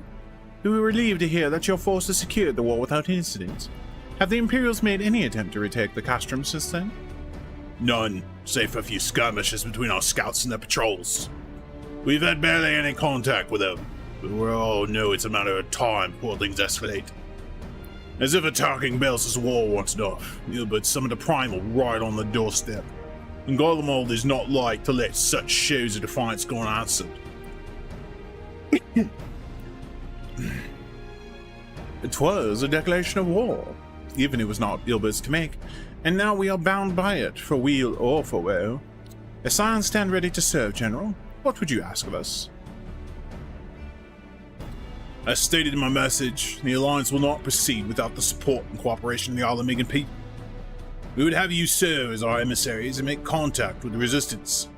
We were relieved to hear that your forces secured the wall without incident. Have the Imperials made any attempt to retake the Castrum since then? None, save for a few skirmishes between our scouts and their patrols. We've had barely any contact with them, but we all know it's a matter of time before things escalate. As if attacking Belsa's wall wasn't enough, but some of the primal right on the doorstep. And Garlemald is not like to let such shows of defiance go unanswered. It was a declaration of war, even it was not Ilbert's to make, and now we are bound by it, for weal or for woe. As Scions stand ready to serve, General, what would you ask of us? As stated in my message, the Alliance will not proceed without the support and cooperation of the Alamegan people. We would have you serve as our emissaries and make contact with the Resistance.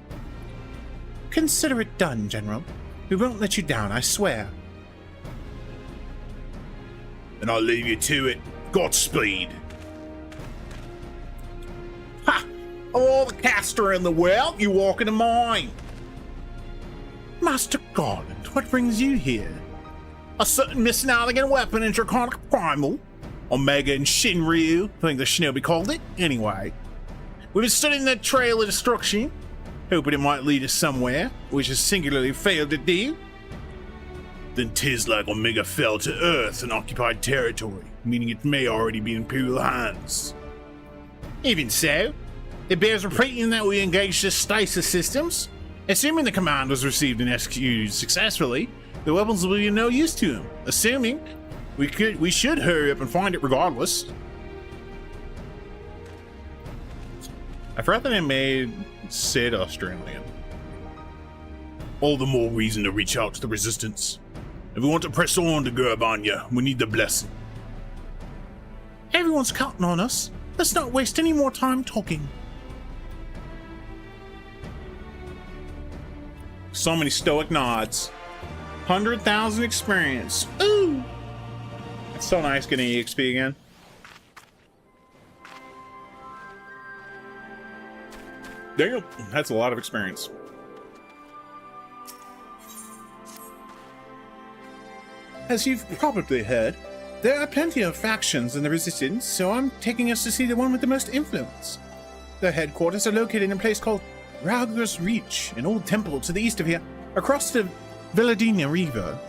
Consider it done, General. We won't let you down, I swear. And I'll leave you to it. Godspeed. Ha! Of all the caster in the world, you walk into mine. Master Garland, what brings you here? A certain missing elegant weapon in Draconic Primal. Omega and Shinryu, I think the Shinobi called it. Anyway, we've been studying that trail of destruction, hoping it might lead us somewhere, which has singularly failed to do. Then 'tis like Omega fell to Earth and occupied territory, meaning it may already be in Imperial hands. Even so, it bears repeating that we engaged the stasis systems. Assuming the command was received and executed successfully, the weapons will be of no use to him. Assuming, we should hurry up and find it regardless. I forgot that they made Sid Australian. All the more reason to reach out to the Resistance. If we want to press on to Gurbanya, we need the blessing. Everyone's counting on us. Let's not waste any more time talking. So many stoic nods. 100,000 experience. Ooh! It's so nice getting EXP again. Damn, that's a lot of experience. As you've probably heard, there are plenty of factions in the Resistance, so I'm taking us to see the one with the most influence. Their headquarters are located in a place called Rauger's Reach, an old temple to the east of here, across the Villadina River.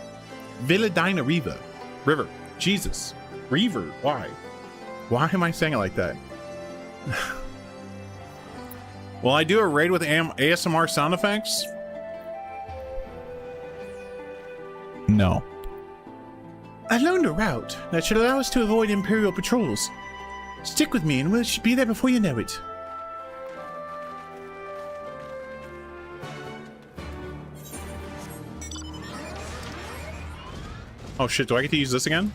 River. Jesus. Reaver. Why? Why am I saying it like that? Will I do a raid with ASMR sound effects? No. I learned a route that should allow us to avoid Imperial patrols. Stick with me and we should be there before you know it. Oh shit, do I get to use this again?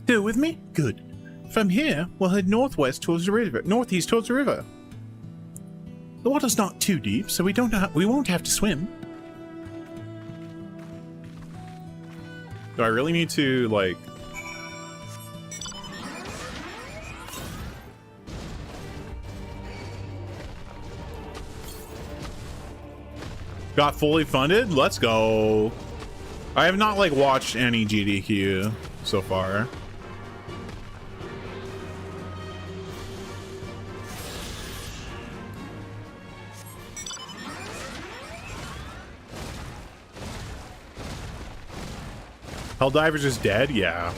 Still with me? Good. From here, we'll head northwest towards the river, northeast towards the river. The water's not too deep, so we won't have to swim. Do I really need to, like... Got fully funded? Let's go. I have not, like, watched any GDQ so far. Helldiver's is dead? Yeah.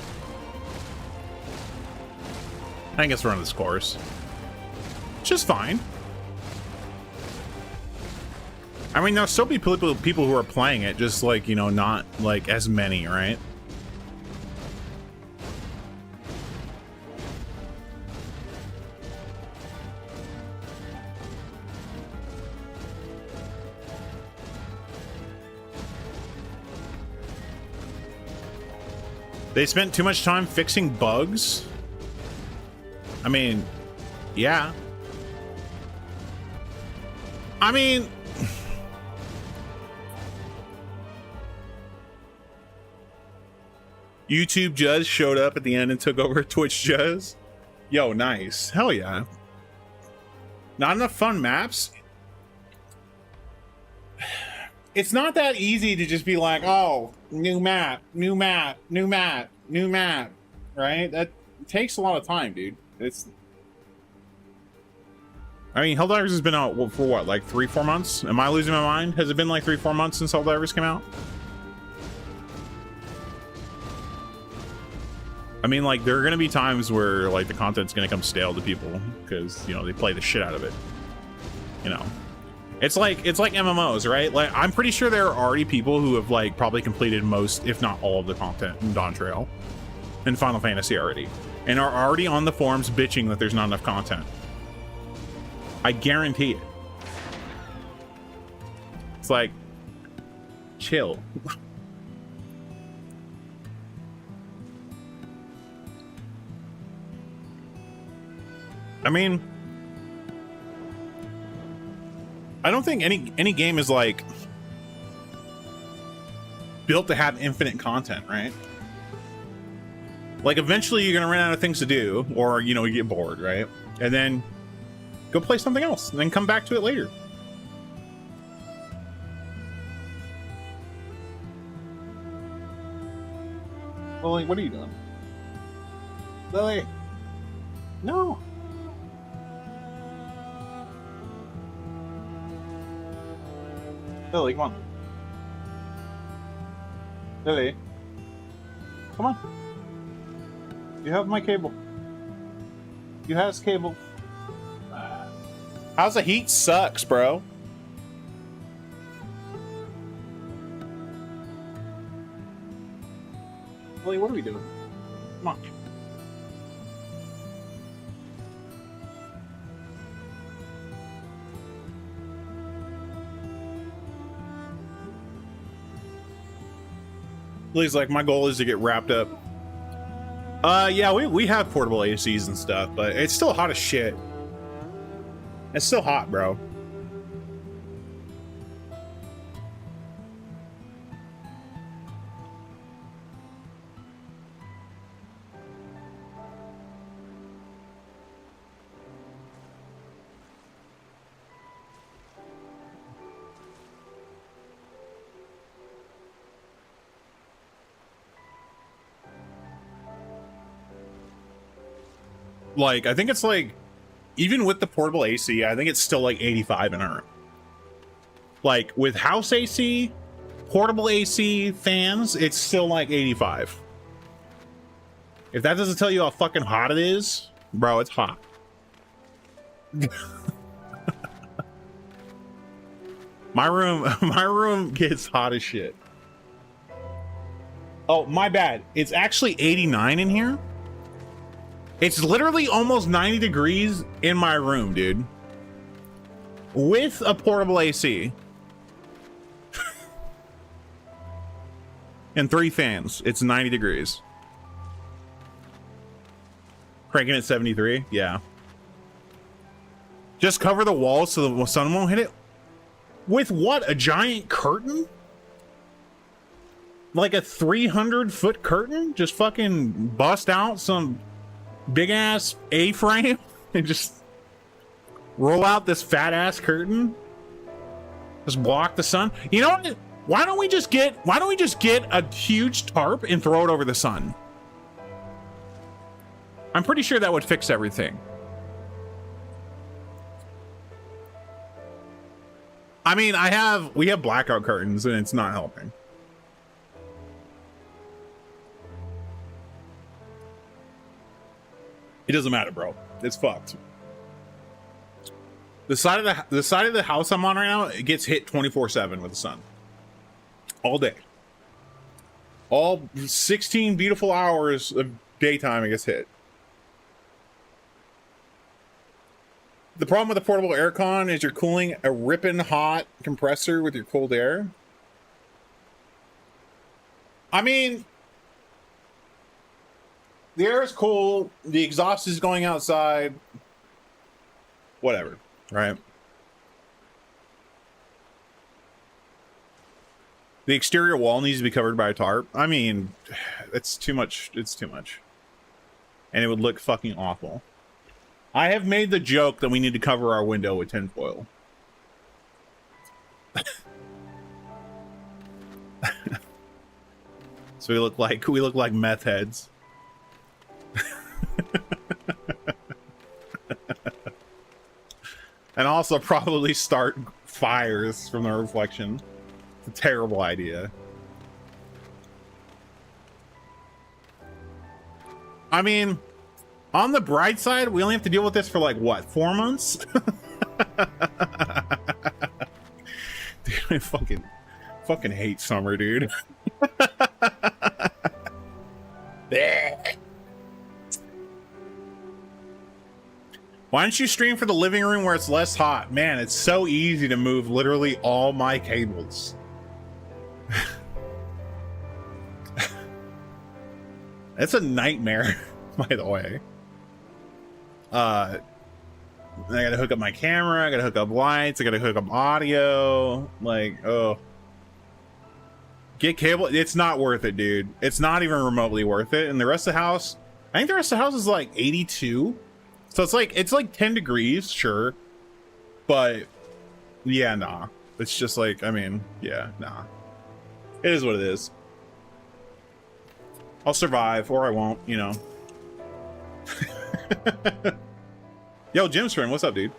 I guess we're on this course. which is fine. I mean, there'll still be people who are playing it, just like, you know, not like as many, right? They spent too much time fixing bugs. I mean, yeah. I mean, YouTube Juzz showed up at the end and took over Twitch Juzz. Yo, nice. Hell yeah. Not enough fun maps. It's not that easy to just be like, oh, new map, new map, new map, new map, right? That takes a lot of time, dude. I mean, Helldivers has been out for what, like 3-4 months? Am I losing my mind? Has it been like 3-4 months since Helldivers came out? I mean, like, there are gonna be times where like the content's gonna come stale to people because, you know, they play the shit out of it. You know, it's like MMOs, right? Like, I'm pretty sure there are already people who have like probably completed most, if not all, of the content in Dawn Trail and Final Fantasy already, and are already on the forums bitching that there's not enough content. I guarantee it. It's like, chill. I mean, I don't think any game is like built to have infinite content, right? Like, eventually you're gonna run out of things to do, or, you know, you get bored, right? And then go play something else and then come back to it later. Lily, what are you doing? Lily, no. Lily, come on. Lily, come on. You have my cable. You has cable. How's the heat? Sucks, bro. Lily, what are we doing? Come on. Lily's like, my goal is to get wrapped up. Yeah, we have portable ACs and stuff, but it's still hot as shit. It's still hot, bro. Like, I think it's like, even with the portable AC, I think it's still like 85 in our room. Like, with house AC, portable AC, fans, it's still like 85. If that doesn't tell you how fucking hot it is, bro, it's hot. my room gets hot as shit. Oh, my bad. It's actually 89 in here. It's literally almost 90 degrees in my room, dude. With a portable AC. And 3 fans. It's 90 degrees. Cranking at 73? Yeah. Just cover the walls so the sun won't hit it. With what? A giant curtain? Like a 300-foot curtain? Just fucking bust out some big ass A-frame and just roll out this fat ass curtain, just block the sun. You know what? Why don't we just get a huge tarp and throw it over the sun? I'm pretty sure that would fix everything. I mean, we have blackout curtains and it's not helping. It doesn't matter, bro. It's fucked. The side of the house I'm on right now, it gets hit 24/7 with the sun. All day. All 16 beautiful hours of daytime it gets hit. The problem with the portable aircon is you're cooling a ripping hot compressor with your cold air. I mean, the air is cool, the exhaust is going outside, whatever, right? The exterior wall needs to be covered by a tarp. I mean, it's too much. It's too much. And it would look fucking awful. I have made the joke that we need to cover our window with tinfoil. So we look like meth heads. And also probably start fires from the reflection. It's a terrible idea. I mean, on the bright side, we only have to deal with this for like what, 4 months? Dude, I fucking hate summer, dude. Why don't you stream for the living room where it's less hot? Man, it's so easy to move literally all my cables. It's a nightmare, by the way. I gotta hook up my camera, I gotta hook up lights, I gotta hook up audio. Like, oh. Get cable. It's not worth it, dude. It's not even remotely worth it. And the rest of the house, I think the rest of the house is like 82. So it's like 10 degrees, sure. But yeah, nah. It's just like, I mean, yeah, nah. It is what it is. I'll survive, or I won't, you know. Yo, Jim's friend, what's up, dude?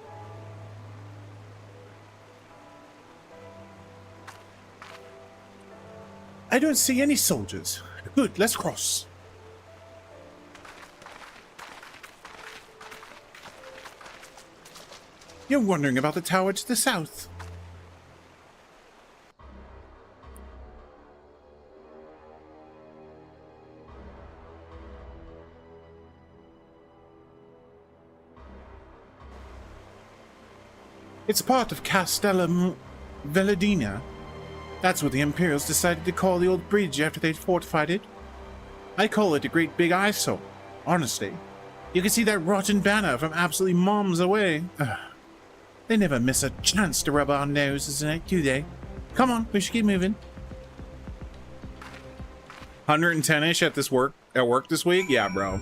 I don't see any soldiers. Good, let's cross. You're wondering about the tower to the south. It's part of Castellum Veladina. That's what the Imperials decided to call the old bridge after they'd fortified it. I call it a great big eyesore, honestly. You can see that rotten banner from absolutely moms away. They never miss a chance to rub our noses in it, do they? Come on, we should keep moving. 110-ish at work this week? Yeah, bro.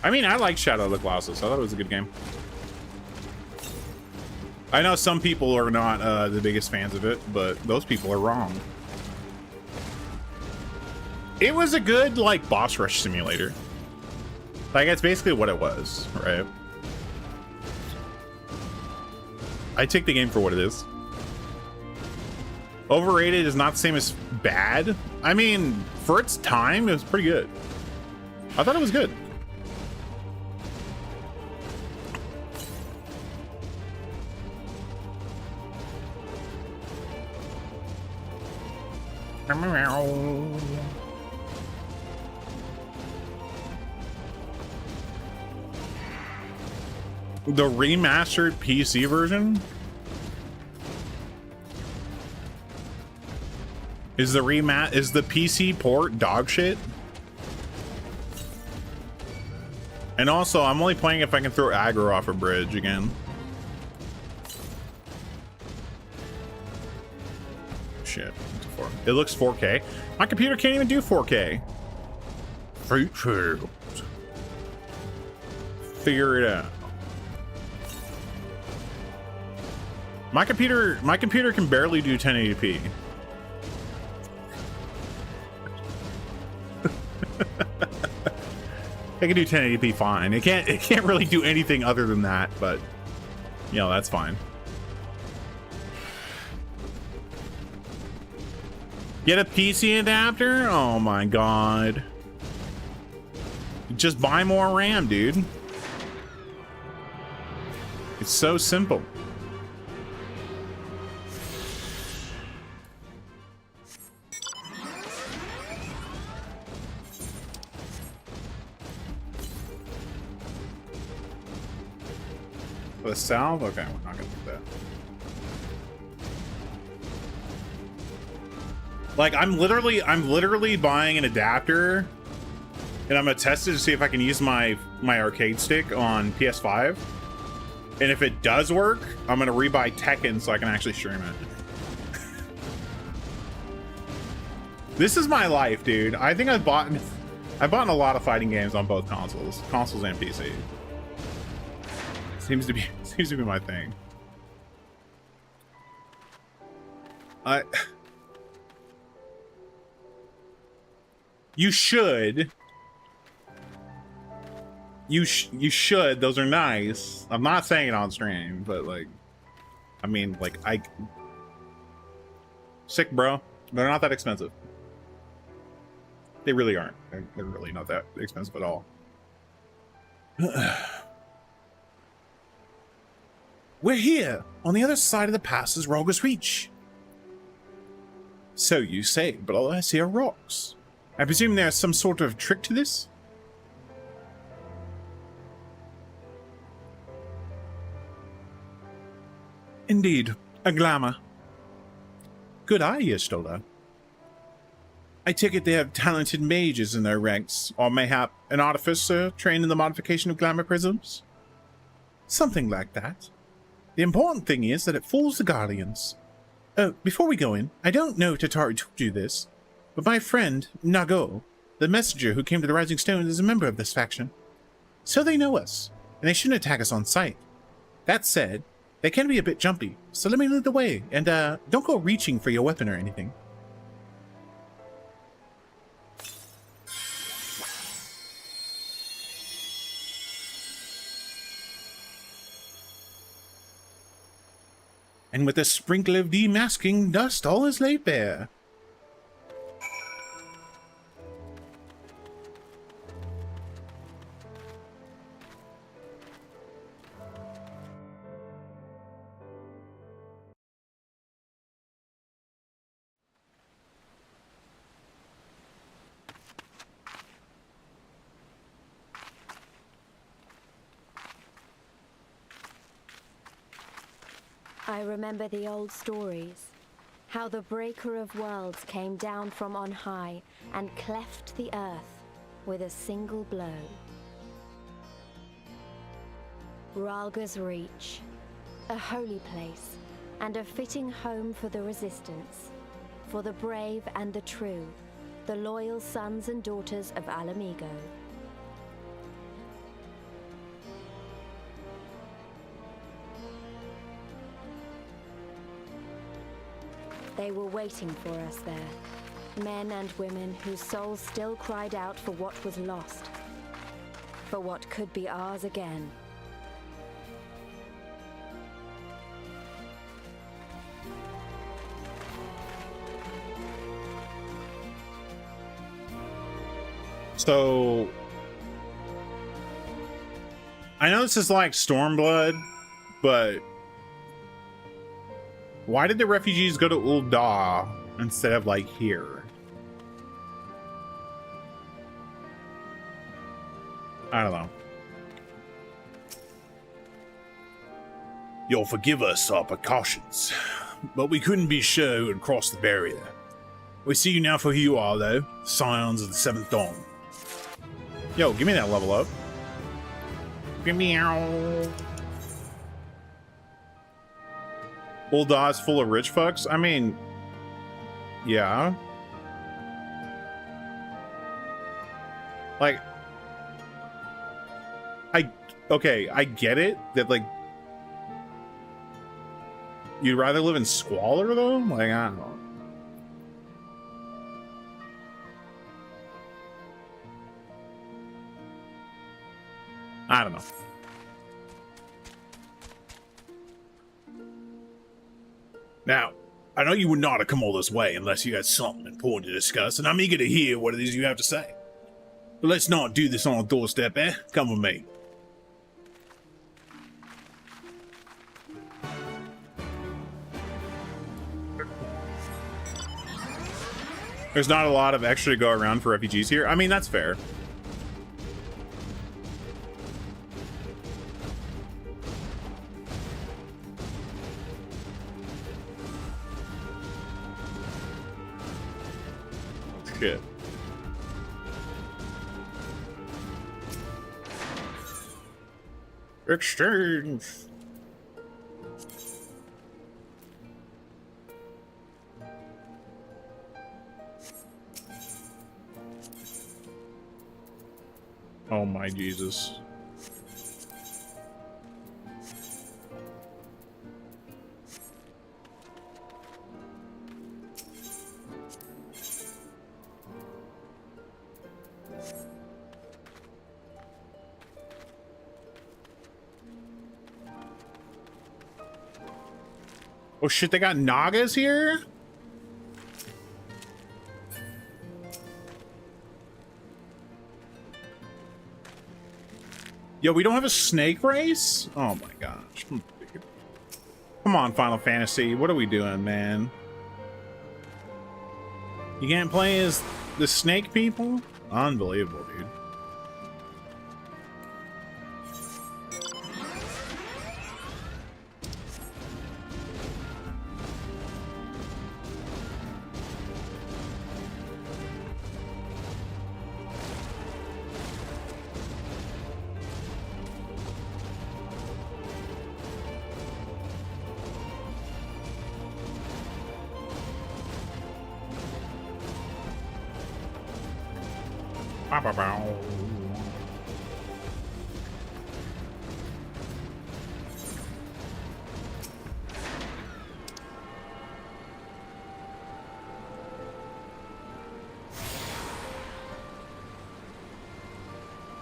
I mean, I like Shadow of the Colossus. I thought it was a good game. I know some people are not the biggest fans of it, but those people are wrong. It was a good, like, boss rush simulator. Like, that's basically what it was, right? I take the game for what it is. Overrated is not the same as bad. I mean, for its time, it was pretty good. I thought it was good. The remastered PC version? Is the PC port dog shit? And also, I'm only playing if I can throw aggro off a bridge again. Shit. It looks 4K. My computer can't even do 4K. Figure it out. My computer can barely do 1080p. It can do 1080p fine. It can't really do anything other than that, but you know, that's fine. Get a PC adapter? Oh my god. Just buy more RAM, dude. It's so simple. The salve? Okay, we're not gonna do that. Like, I'm literally buying an adapter, and I'm gonna test it to see if I can use my arcade stick on PS5. And if it does work, I'm gonna rebuy Tekken so I can actually stream it. This is my life, dude. I think I've bought a lot of fighting games on both consoles and PC. Seems to be my thing. You should. You should. Those are nice. I'm not saying it on stream, but like, I mean, like, sick, bro. They're not that expensive. They really aren't. They're really not that expensive at all. We're here. On the other side of the pass is Roger's Reach. So you say, but all I see are rocks. I presume there's some sort of trick to this? Indeed, a glamour. Good eye, Yestola. I take it they have talented mages in their ranks, or mayhap an artificer trained in the modification of glamour prisms? Something like that. The important thing is that it fools the Guardians. Oh, before we go in, I don't know if Tataru told you this, but my friend, Nago, the messenger who came to the Rising Stone, is a member of this faction. So they know us, and they shouldn't attack us on sight. That said, they can be a bit jumpy, so let me lead the way, and don't go reaching for your weapon or anything. And with a sprinkle of demasking dust, all is laid bare. I remember the old stories, how the Breaker of Worlds came down from on high and cleft the earth with a single blow. Ralga's Reach, a holy place and a fitting home for the resistance, for the brave and the true, the loyal sons and daughters of Alamigo. They were waiting for us there, men and women whose souls still cried out for what was lost, for what could be ours again. So, I know this is like Stormblood, but why did the refugees go to Ul'dah instead of like here? I don't know. You'll forgive us our precautions, but we couldn't be sure who had crossed the barrier. We see you now for who you are, though, Scions of the Seventh Dawn. Yo, give me that level up. Give me Ul'dah is full of rich fucks? I mean, yeah. Like, okay, I get it that, like, you'd rather live in squalor, though? Like, I don't know. I don't know. Now, I know you would not have come all this way unless you had something important to discuss, and I'm eager to hear what it is you have to say. But let's not do this on a doorstep, eh? Come with me. There's not a lot of extra to go around for refugees here. I mean, that's fair. Shit. Exchange. Oh my Jesus. Oh shit, they got Nagas here? Yo, we don't have a snake race? Oh my gosh. Come on, Final Fantasy. What are we doing, man? You can't play as the snake people? Unbelievable, dude.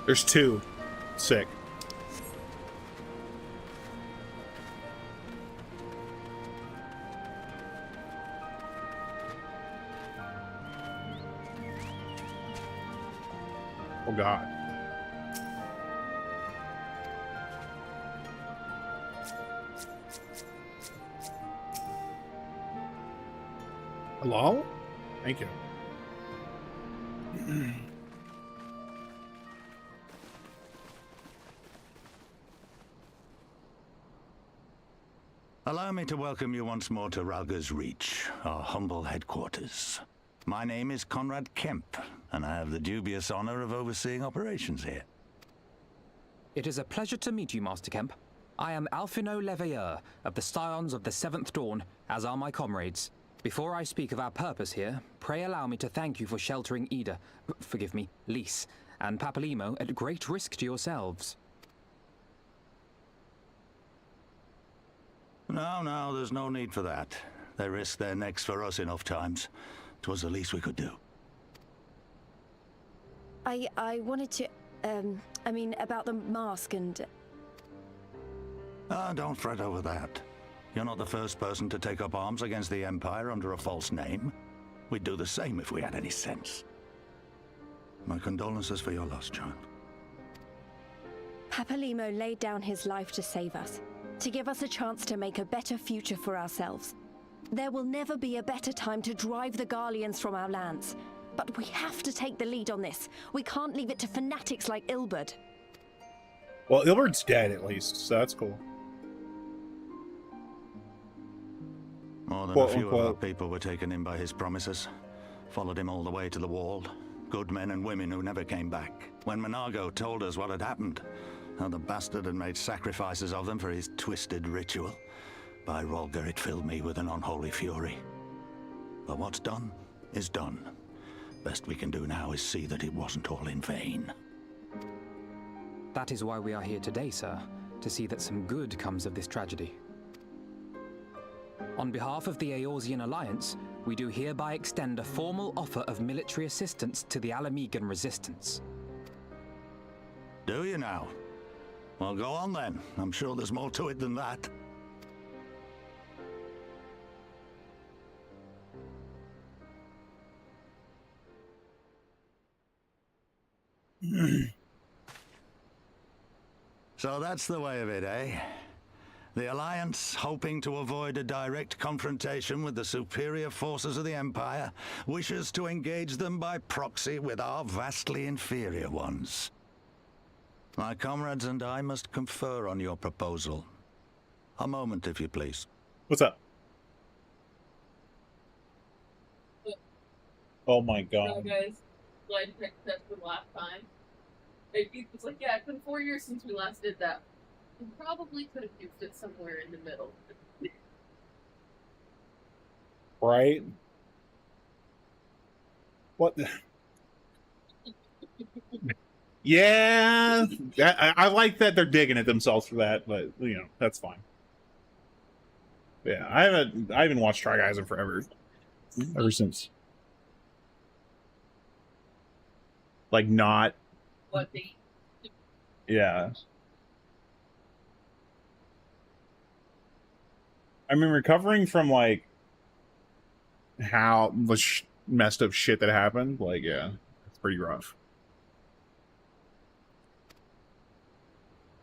There's two. Sick. Oh God. Hello? Thank you. Allow me to welcome you once more to Ralga's Reach, our humble headquarters. My name is Conrad Kemp, and I have the dubious honor of overseeing operations here. It is a pleasure to meet you, Master Kemp. I am Alphino Leveilleur of the Scions of the Seventh Dawn, as are my comrades. Before I speak of our purpose here, pray allow me to thank you for sheltering Ida, forgive me, Lys, and Papalimo at great risk to yourselves. No, there's no need for that. They risked their necks for us enough times. 'Twas the least we could do. I wanted to, I mean, about the mask and... Don't fret over that. You're not the first person to take up arms against the Empire under a false name. We'd do the same if we had any sense. My condolences for your loss, child. Papalimo laid down his life to save us, to give us a chance to make a better future for ourselves. There will never be a better time to drive the Garleans from our lands. But we have to take the lead on this. We can't leave it to fanatics like Ilberd. Well, Ilberd's dead at least, so that's cool. More than Quote, a few unquote. of our people were taken in by his promises. Followed him all the way to the wall. Good men and women who never came back. When Monago told us what had happened, how the bastard had made sacrifices of them for his twisted ritual, by Rolger it filled me with an unholy fury. But what's done is done. Best we can do now is see that it wasn't all in vain. That is why we are here today, sir, to see that some good comes of this tragedy. On behalf of the Eorzean Alliance, we do hereby extend a formal offer of military assistance to the Alamegan resistance. Do you now? Well, go on then. I'm sure there's more to it than that. So that's the way of it, eh? The Alliance, hoping to avoid a direct confrontation with the superior forces of the Empire, wishes to engage them by proxy with our vastly inferior ones. My comrades and I must confer on your proposal. A moment, if you please. What's up? Oh my god. Guys, blind pick test for last time. It was like, yeah, it's been 4 years since we last did that. We probably could have used it somewhere in the middle. Right? What the... Yeah, I like that they're digging at themselves for that, but you know, that's fine. Yeah, I haven't watched Try Guys in forever. Ever since. Like not What the... Yeah. I mean, recovering from like how much messed up shit that happened, like, yeah, it's pretty rough.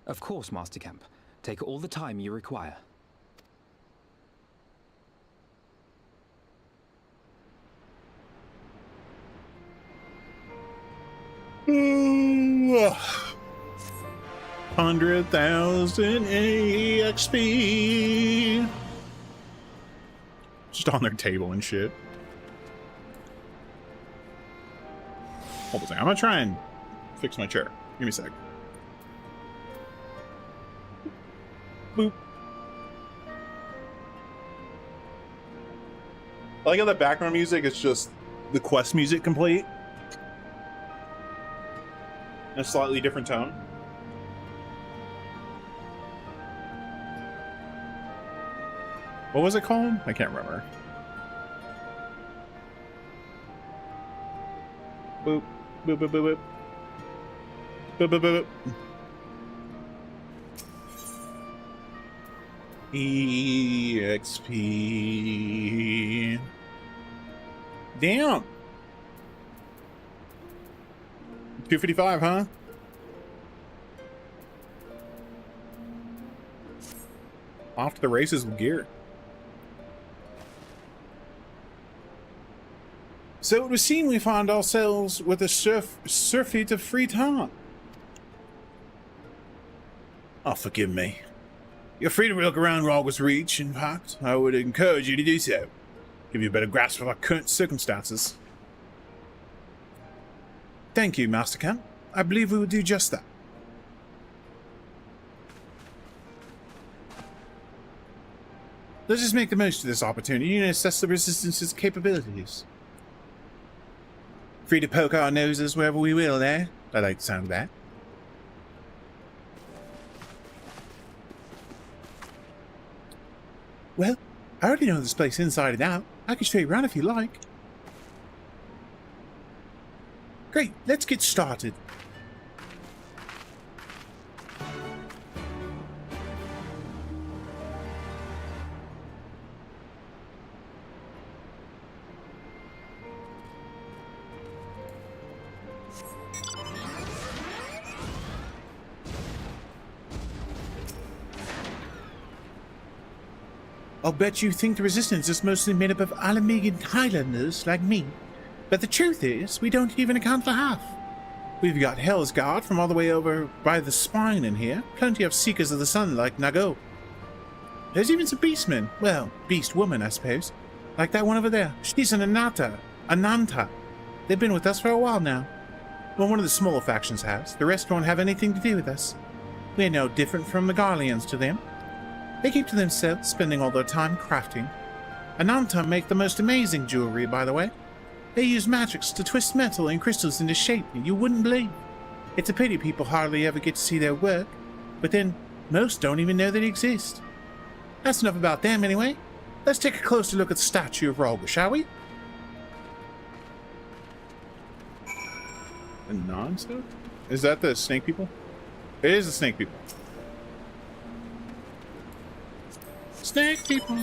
Of course, Master Camp. Take all the time you require. Ooh, 100,000 EXP. Just on their table and shit. Hold on a second. I'm gonna try and fix my chair. Give me a sec. Boop. I like how that background music is just the quest music complete. In a slightly different tone. What was it called? I can't remember. Boop. Boop, boop, boop, boop. Boop, boop, boop, boop. EXP. Damn. 255, huh? Off to the races with gear. So it would seem we find ourselves with a surfeit of free time. Oh, forgive me. You're free to look around Ralg's Reach. In fact, I would encourage you to do so. Give you a better grasp of our current circumstances. Thank you, Master Camp. I believe we will do just that. Let's just make the most of this opportunity and assess the Resistance's capabilities. Free to poke our noses wherever we will, eh? I like the sound of that. Well, I already know this place inside and out. I can show you around if you like. Great, let's get started. I'll bet you think the Resistance is mostly made up of Alamegan Highlanders like me. But the truth is, we don't even account for half. We've got Hell's Guard from all the way over by the Spine in here. Plenty of Seekers of the Sun like Nago. There's even some Beastmen. Well, Beast Woman, I suppose. Like that one over there. She's an Ananta. They've been with us for a while now. Well, one of the smaller factions has. The rest won't have anything to do with us. We're no different from the Garleans to them. They keep to themselves, spending all their time crafting. Ananta make the most amazing jewelry, by the way. They use magics to twist metal and crystals into shape you wouldn't believe. It's a pity people hardly ever get to see their work, but then most don't even know they exist. That's enough about them anyway. Let's take a closer look at the statue of Ralga, shall we? The non-stuff? Is that the snake people? It is the snake people. Snake people.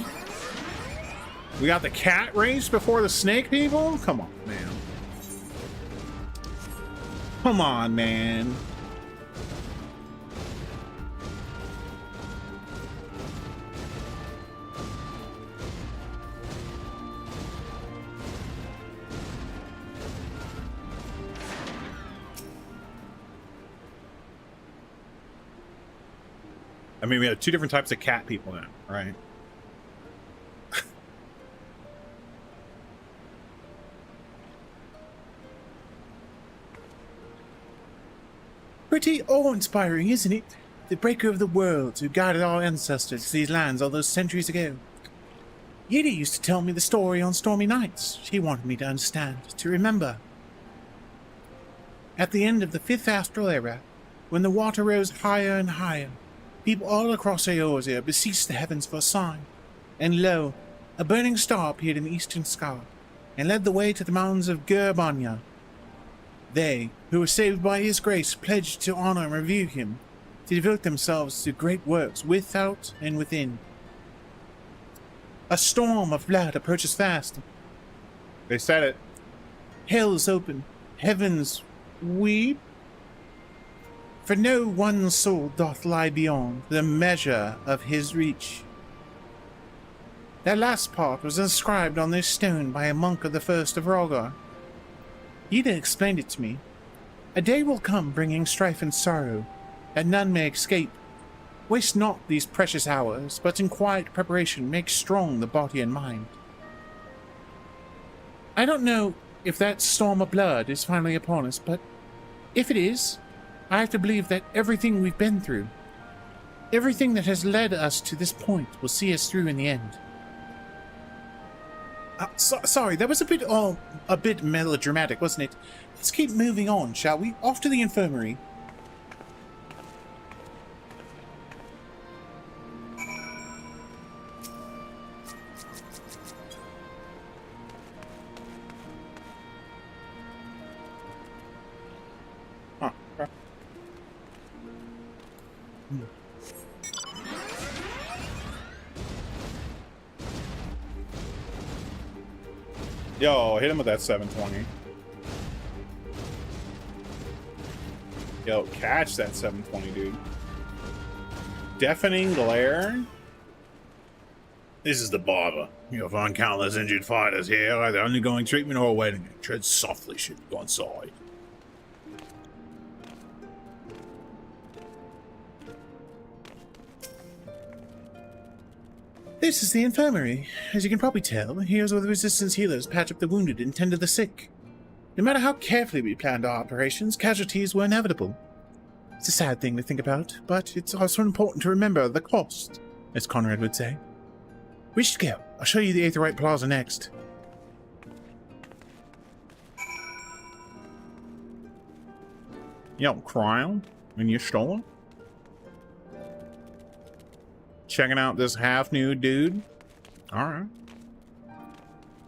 We got the cat race before the snake people? Come on, man. Come on, man. I mean, we have two different types of cat people now, right? Pretty awe-inspiring, isn't it? The breaker of the worlds who guided our ancestors to these lands all those centuries ago. Yida used to tell me the story on stormy nights. She wanted me to understand, to remember. At the end of the 5th astral era, when the water rose higher and higher, people all across Eorzea beseeched the heavens for a sign. And lo, a burning star appeared in the eastern sky, and led the way to the mountains of Gurbanya. They, who were saved by his grace, pledged to honor and revere him, to devote themselves to great works without and within. A storm of blood approaches fast. They said it. Hell is open, heavens weep. For no one soul doth lie beyond the measure of his reach. That last part was inscribed on this stone by a monk of the first of Rhalgr. Yida explained it to me. A day will come bringing strife and sorrow, that none may escape. Waste not these precious hours, but in quiet preparation make strong the body and mind. I don't know if that storm of blood is finally upon us, but if it is, I have to believe that everything we've been through, everything that has led us to this point, will see us through in the end. Sorry, that was a bit melodramatic, wasn't it? Let's keep moving on, shall we? Off to the infirmary. Huh. Yo, hit him with that 720. Yo, catch that 720, dude. Deafening glare? This is the barber. You'll find countless injured fighters here, either undergoing treatment or awaiting it. Tread softly, should you go inside. This is the infirmary. As you can probably tell, here's where the resistance healers patch up the wounded and tend to the sick. No matter how carefully we planned our operations, casualties were inevitable. It's a sad thing to think about, but it's also important to remember the cost, as Conrad would say. We should go. I'll show you the Aetherite Plaza next. Yo, crime? And you stole it? Checking out this half-nude dude? Alright.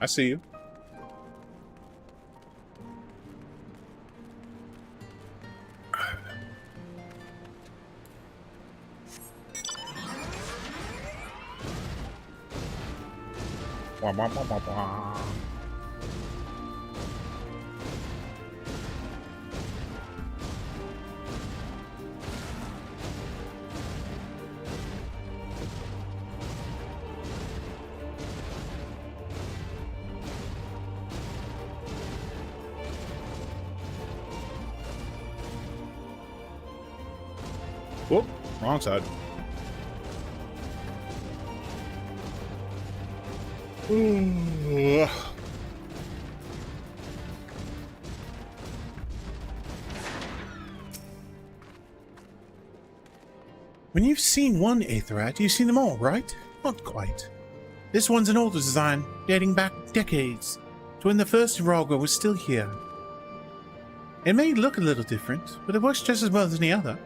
I see you. Wah, wah, wah, wah, wah. Whoop, wrong side. Ooh. When you've seen one Aetherite, you've seen them all, right? Not quite. This one's an older design, dating back decades, to when the first Rhalgr was still here. It may look a little different, but it works just as well as any other.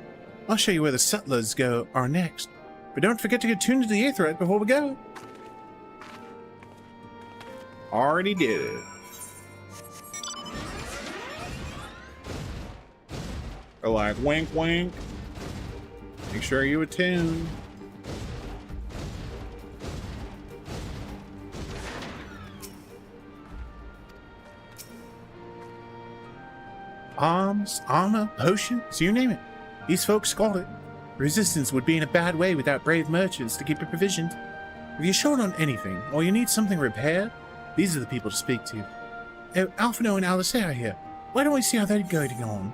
I'll show you where the settlers are next, but don't forget to get tuned to the Aetherite before we go. Already did it. Or like, wink, wink. Make sure you attune. arms, armor, potions, you name it. These folks got it. Resistance would be in a bad way without brave merchants to keep it provisioned. If you're short on anything, or you need something repaired, these are the people to speak to. Oh, Alphino and Alistair are here. Why don't we see how they're going on?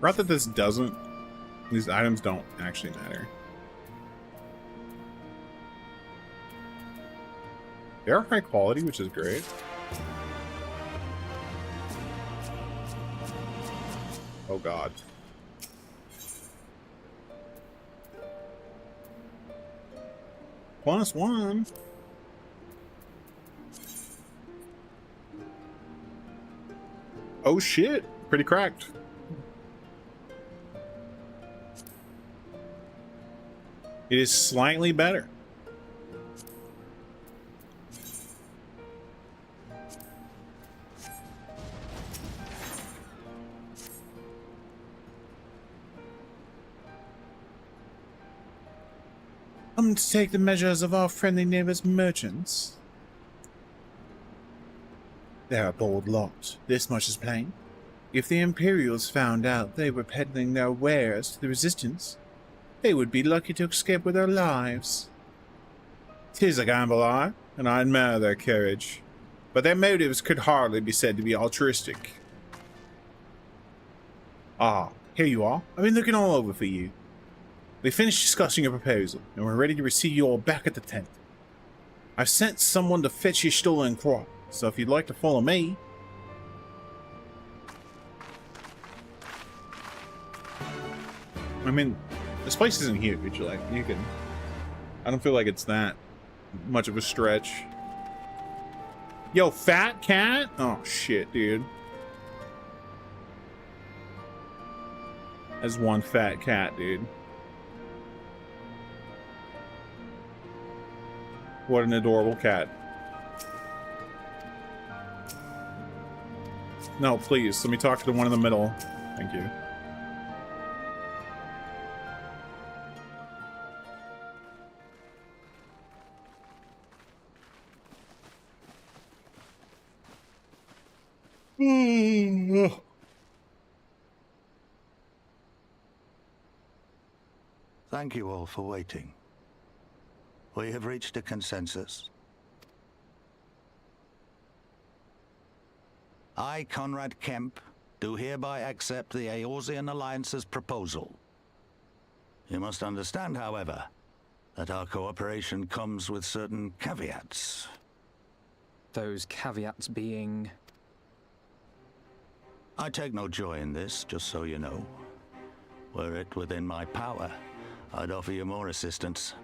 Not that this doesn't. These items don't actually matter. They are high quality, which is great. Oh god. +1. Oh shit. Pretty cracked. It is slightly better. Come to take the measures of our friendly neighbors' merchants. They're a bold lot, this much is plain. If the Imperials found out they were peddling their wares to the Resistance, they would be lucky to escape with their lives. 'Tis a gamble, and I admire their courage, but their motives could hardly be said to be altruistic. Ah, here you are. I've been looking all over for you. We finished discussing your proposal, and we're ready to receive you all back at the tent. I've sent someone to fetch your stolen crop, so if you'd like to follow me... I mean, this place isn't huge, like, you can... I don't feel like it's that much of a stretch. Yo, fat cat? Oh, shit, dude. That's one fat cat, dude. What an adorable cat. No, please, let me talk to the one in the middle. Thank you. Thank you all for waiting. We have reached a consensus. I, Conrad Kemp, do hereby accept the Eorzean Alliance's proposal. You must understand, however, that our cooperation comes with certain caveats. Those caveats being... I take no joy in this, just so you know. Were it within my power, I'd offer you more assistance.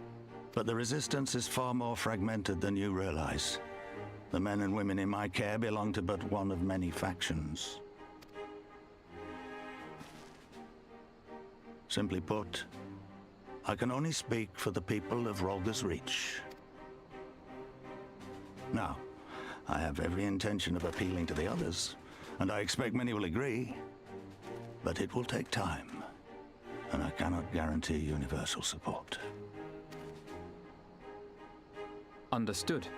But the Resistance is far more fragmented than you realize. The men and women in my care belong to but one of many factions. Simply put, I can only speak for the people of Rhalgr's Reach. Now, I have every intention of appealing to the others, and I expect many will agree. But it will take time, and I cannot guarantee universal support. Understood.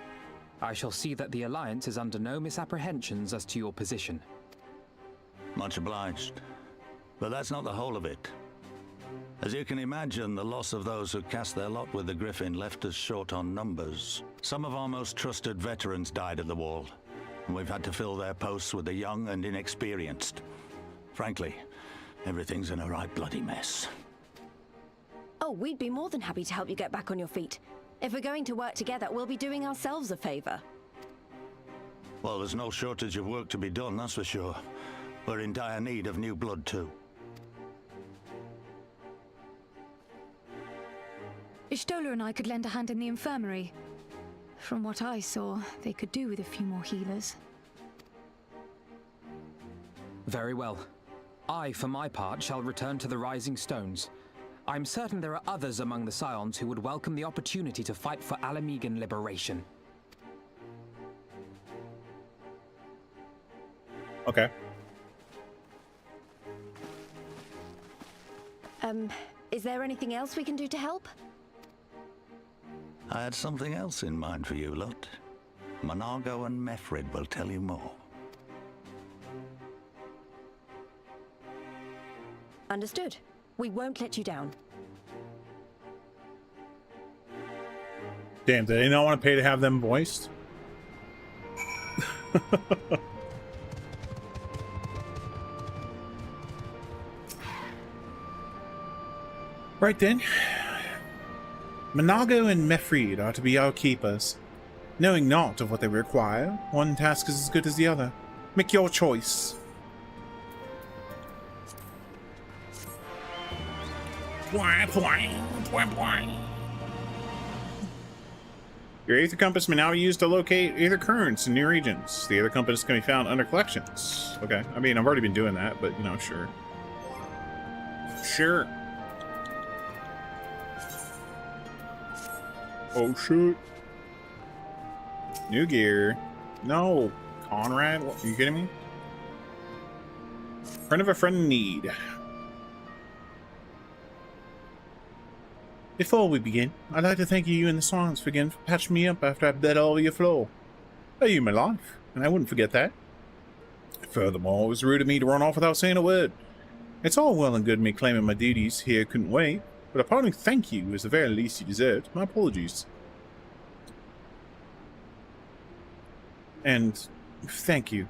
I shall see that the Alliance is under no misapprehensions as to your position. Much obliged. But that's not the whole of it. As you can imagine, the loss of those who cast their lot with the Griffin left us short on numbers. Some of our most trusted veterans died at the wall, and we've had to fill their posts with the young and inexperienced. Frankly, everything's in a right bloody mess. Oh, we'd be more than happy to help you get back on your feet. If we're going to work together, we'll be doing ourselves a favor. Well, there's no shortage of work to be done, that's for sure. We're in dire need of new blood, too. Ishtola and I could lend a hand in the infirmary. From what I saw, they could do with a few more healers. Very well. I, for my part, shall return to the Rising Stones. I'm certain there are others among the Scions who would welcome the opportunity to fight for Alamegan liberation. Okay. Is there anything else we can do to help? I had something else in mind for you lot. Monago and Mefrid will tell you more. Understood. We won't let you down. Damn, did they not want to pay to have them voiced? Right then. Monago and Mefrid are to be our keepers. Knowing not of what they require, one task is as good as the other. Make your choice. Your Aether Compass may now be used to locate Aether Currents in new regions. The Aether Compass can be found under collections. Okay, I mean, I've already been doing that, but, you know, sure. Sure. Oh, shoot. New gear. No. Conrad? What, are you kidding me? Friend of a friend in need. Before we begin, I'd like to thank you and the Silence for again for patching me up after I bled all over your floor. Oh, you my life, and I wouldn't forget that. Furthermore, it was rude of me to run off without saying a word. It's all well and good me claiming my duties here couldn't wait, but a parting thank you is the very least you deserved. My apologies. And thank you.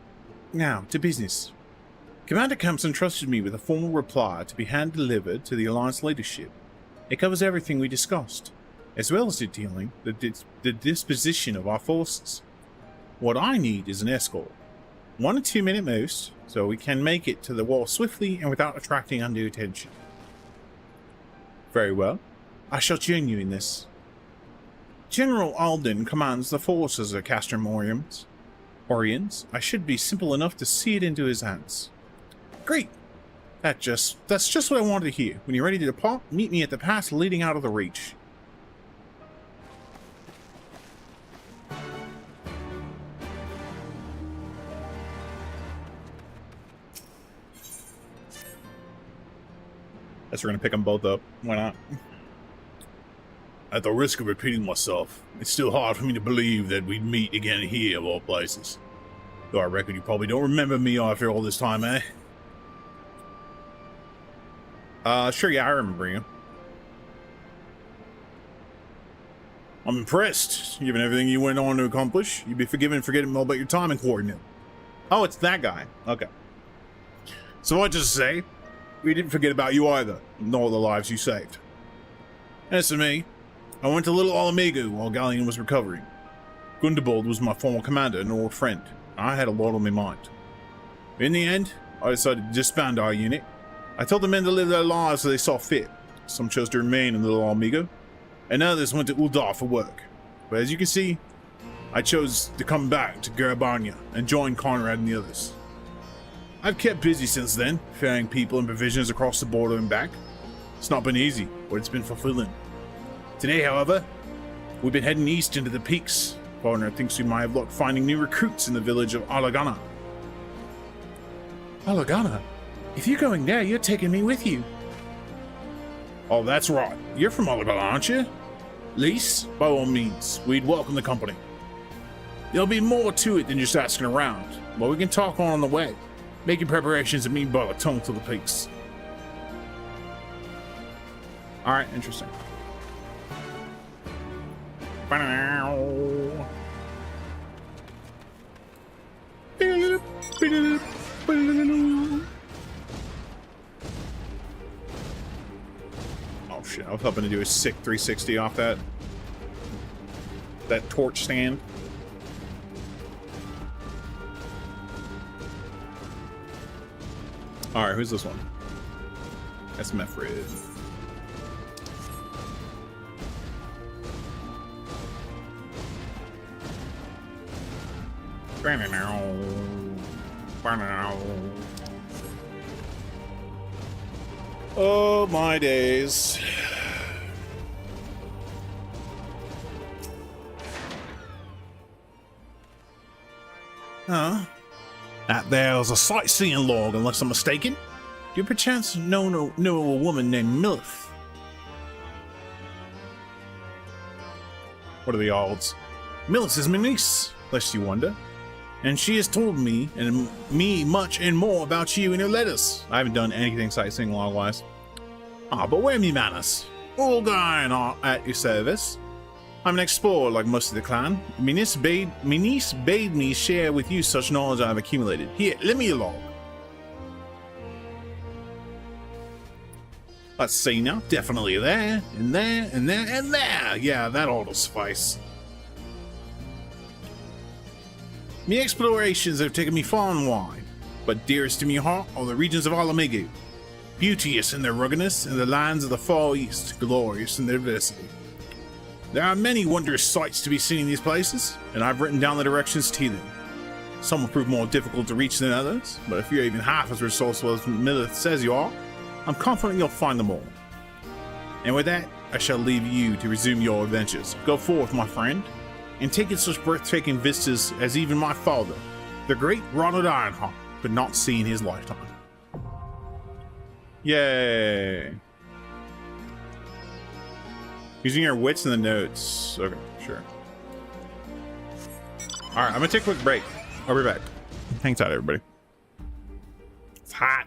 Now, to business. Commander Campson trusted me with a formal reply to be hand-delivered to the Alliance leadership. It covers everything we discussed, as well as detailing the disposition of our forces. What I need is an escort. 1 to 2 minute most, so we can make it to the wall swiftly and without attracting undue attention. Very well. I shall join you in this. General Alden commands the forces of Castrum Oriens. I should be simple enough to see it into his hands. Great! That's just what I wanted to hear. When you're ready to depart, meet me at the pass leading out of the Reach. Guess we're gonna pick them both up. Why not? At the risk of repeating myself, it's still hard for me to believe that we'd meet again here of all places. Though I reckon you probably don't remember me after all this time, eh? Sure, yeah, I remember you. I'm impressed. Given everything you went on to accomplish, you'd be forgiven for forgetting all about your timing coordinate. Oh, it's that guy. Okay. So I just say, we didn't forget about you either, nor the lives you saved. As for me, I went to Little Alamigo while Galleon was recovering. Gundobald was my former commander and old friend. I had a lot on my mind. In the end, I decided to disband our unit. I told the men to live their lives as they saw fit. Some chose to remain in Little Alamigo, and others went to Uldar for work. But as you can see, I chose to come back to Garabanya and join Conrad and the others. I've kept busy since then, ferrying people and provisions across the border and back. It's not been easy, but it's been fulfilling. Today, however, we've been heading east into the peaks. Partner thinks we might have luck finding new recruits in the village of Alagana. Alagana? If you're going there, you're taking me with you. Oh, that's right. You're from Alagana, aren't you? Lise, by all means, we'd welcome the company. There'll be more to it than just asking around, but we can talk on the way, making preparations to meet by the tongue to the peaks. Alright, interesting. Oh shit, I was hoping to do a sick 360 off that torch stand. Alright, who's this one? That's Mefrid. Oh my days. Huh? That there's a sightseeing log, unless I'm mistaken. Do you perchance know a woman named Milith? What are the odds? Millis is my niece, lest you wonder. And she has told me and me much and more about you in her letters. I haven't done anything sightseeing log-wise. Ah, but where me manners? All going on at your service. I'm an explorer like most of the clan. Me niece bade me share with you such knowledge I've accumulated. Here, let me along. Let's see now. Definitely there, and there, and there, and there. Yeah, that ought to suffice. Me explorations have taken me far and wide, but dearest to me heart are the regions of Alamigu, beauteous in their ruggedness, and the lands of the Far East, glorious in their diversity. There are many wondrous sights to be seen in these places, and I've written down the directions to them. Some will prove more difficult to reach than others, but if you're even half as resourceful as Milith says you are, I'm confident you'll find them all. And with that, I shall leave you to resume your adventures. Go forth, my friend, and take in such breathtaking vistas as even my father, the great Ronald Ironheart, could not see in his lifetime. Yay. Using your wits in the notes. Okay, sure. Alright, I'm gonna take a quick break. I'll be back. Hang tight, everybody. It's hot.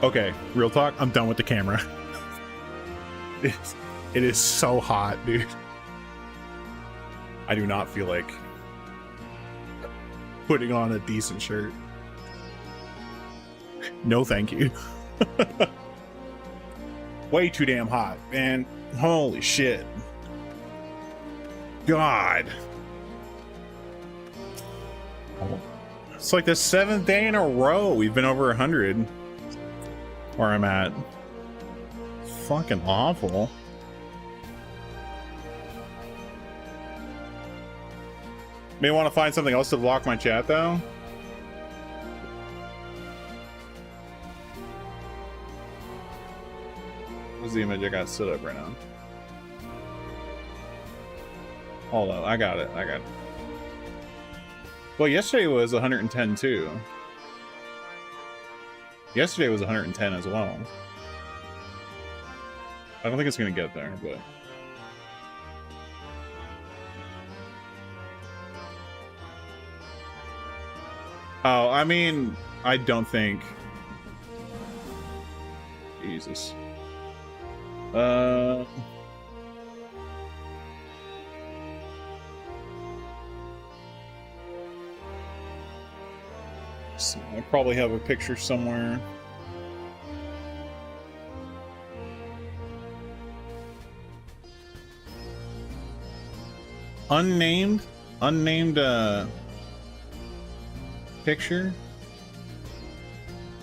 Okay, real talk, I'm done with the camera. It is so hot, dude. I do not feel like putting on a decent shirt. No, thank you. Way too damn hot, man. Holy shit. God. It's like the 7th day in a row we've been over 100 where I'm at. Fucking awful. May want to find something else to block my chat though. What's the image I got stood up right now? Hold on, I got it. Well, yesterday was 110 too. Yesterday was 110 as well. I don't think it's gonna get there, but oh, I mean, I don't think. Jesus. So I probably have a picture somewhere. Unnamed picture.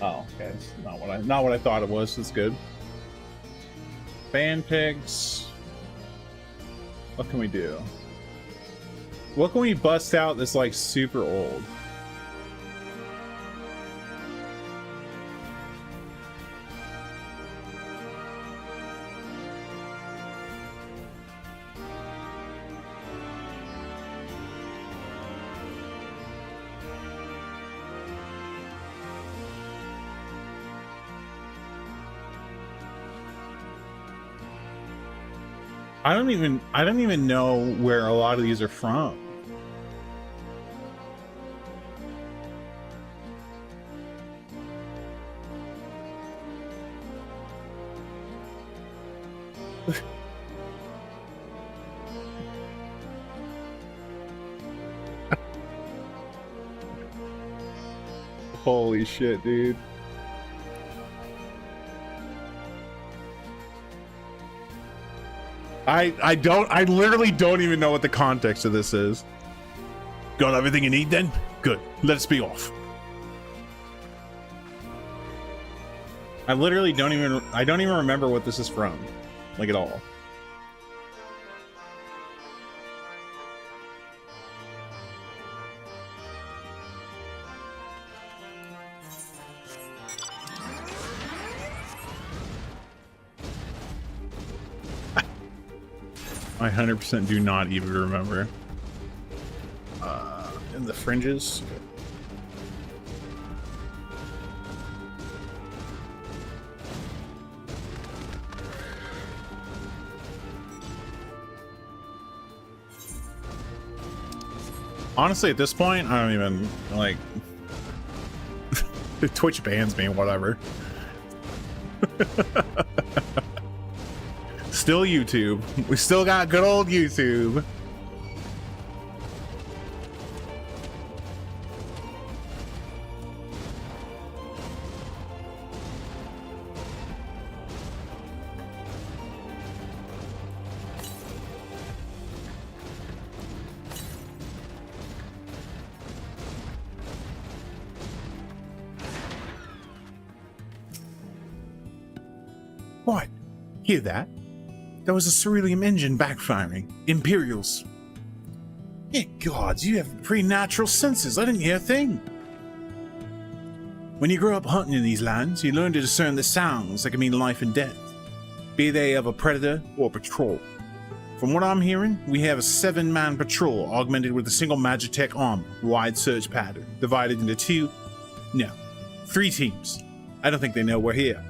Oh, okay, it's not what I thought it was. That's good. Fan pics. What can we do? What can we bust out that's like super old? I don't even know where a lot of these are from. Holy shit, dude. I literally don't even know what the context of this is. Got everything you need then? Good. Let's be off. I literally don't even remember what this is from. Like at all. I 100% do not even remember. In the fringes. Honestly, at this point, I don't even, like... Twitch bans me, whatever. Still YouTube. We still got good old YouTube. What? Hear that? That was a ceruleum engine backfiring. Imperials. Yeah, gods, you have preternatural senses. I didn't hear a thing. When you grow up hunting in these lands, you learn to discern the sounds that can mean life and death, be they of a predator or patrol. From what I'm hearing, we have a 7-man patrol augmented with a single Magitech armor, wide search pattern, divided into 3 teams. I don't think they know we're here.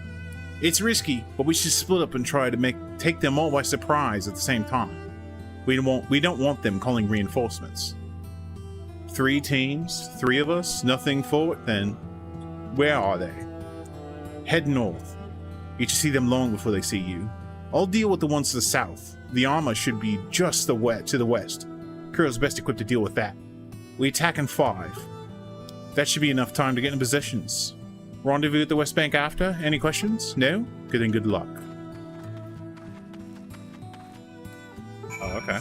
It's risky, but we should split up and try to take them all by surprise at the same time. We don't want them calling reinforcements. 3 teams, 3 of us, nothing forward, then where are they? Head north. You should see them long before they see you. I'll deal with the ones to the south. The armor should be just to the west. Kuro's best equipped to deal with that. We attack in 5. That should be enough time to get in positions. Rendezvous at the West Bank after? Any questions? No? Good and good luck. Oh, okay.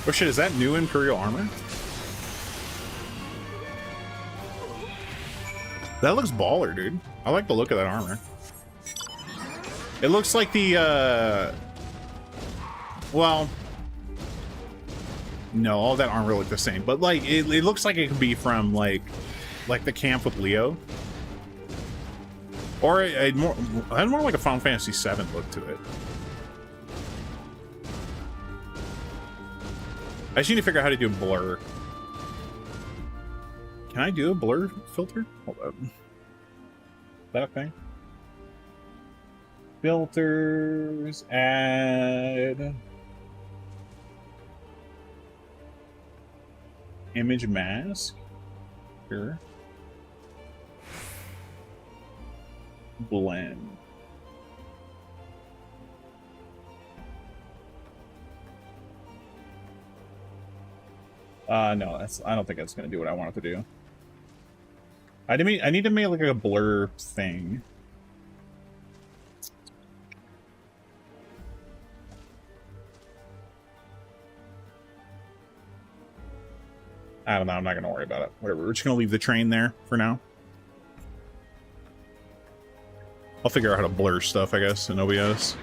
Oh shit, is that new Imperial armor? That looks baller, dude. I like the look of that armor. It looks like the, well, no, all that armor look the same, but like, it looks like it could be from like the camp with Leo. Or a more like a Final Fantasy VII look to it. I just need to figure out how to do a blur. Can I do a blur filter? Hold up. Is that a thing? Filters, add image mask. Sure. Blend. No, I don't think that's gonna do what I want it to do. I need to make like a blur thing. I don't know, I'm not gonna worry about it. Whatever, we're just gonna leave the train there for now. I'll figure out how to blur stuff, I guess, in OBS.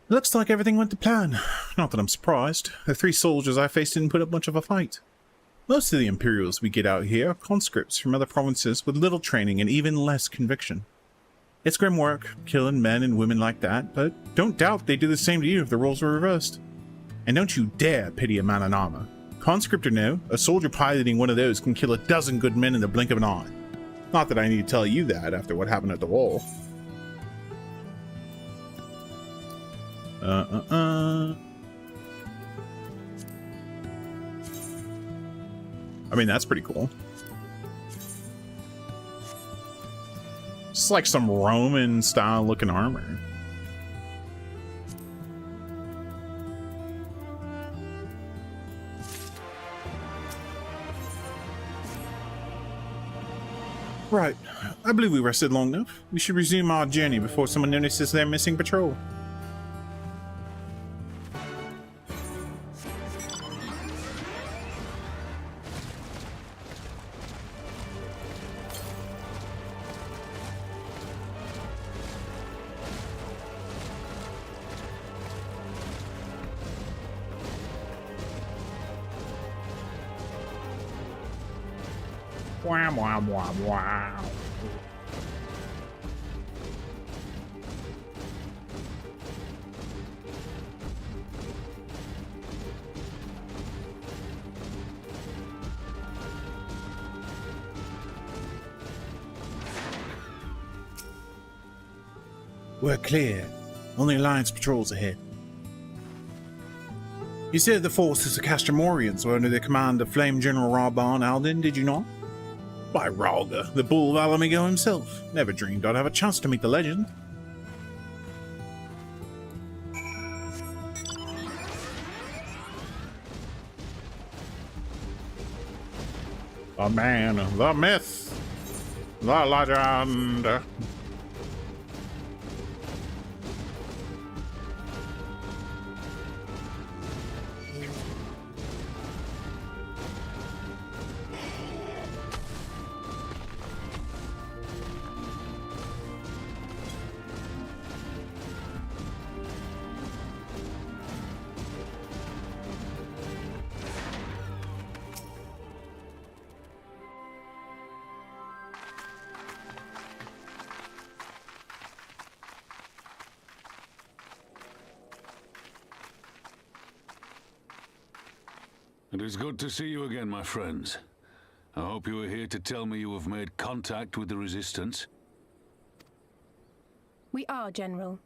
Looks like everything went to plan. Not that I'm surprised. The 3 soldiers I faced didn't put up much of a fight. Most of the Imperials we get out here are conscripts from other provinces with little training and even less conviction. It's grim work, killing men and women like that, but don't doubt they'd do the same to you if the roles were reversed. And don't you dare pity a man in armor. Conscript or no, a soldier piloting one of those can kill a dozen good men in the blink of an eye. Not that I need to tell you that after what happened at the wall. I mean, that's pretty cool. It's like some Roman style looking armor. Right. I believe we rested long enough. We should resume our journey before someone notices their missing patrol. Wow, wow, wow, wow. We're clear. Only Alliance patrols ahead. You said the forces of Castromorians were under the command of Flame General Raban Alden, did you not? By Ralga, the Bull of Alamigo himself. Never dreamed I'd have a chance to meet the legend. The man, the myth, the legend. It is good to see you again, my friends. I hope you are here to tell me you have made contact with the Resistance. We are, General.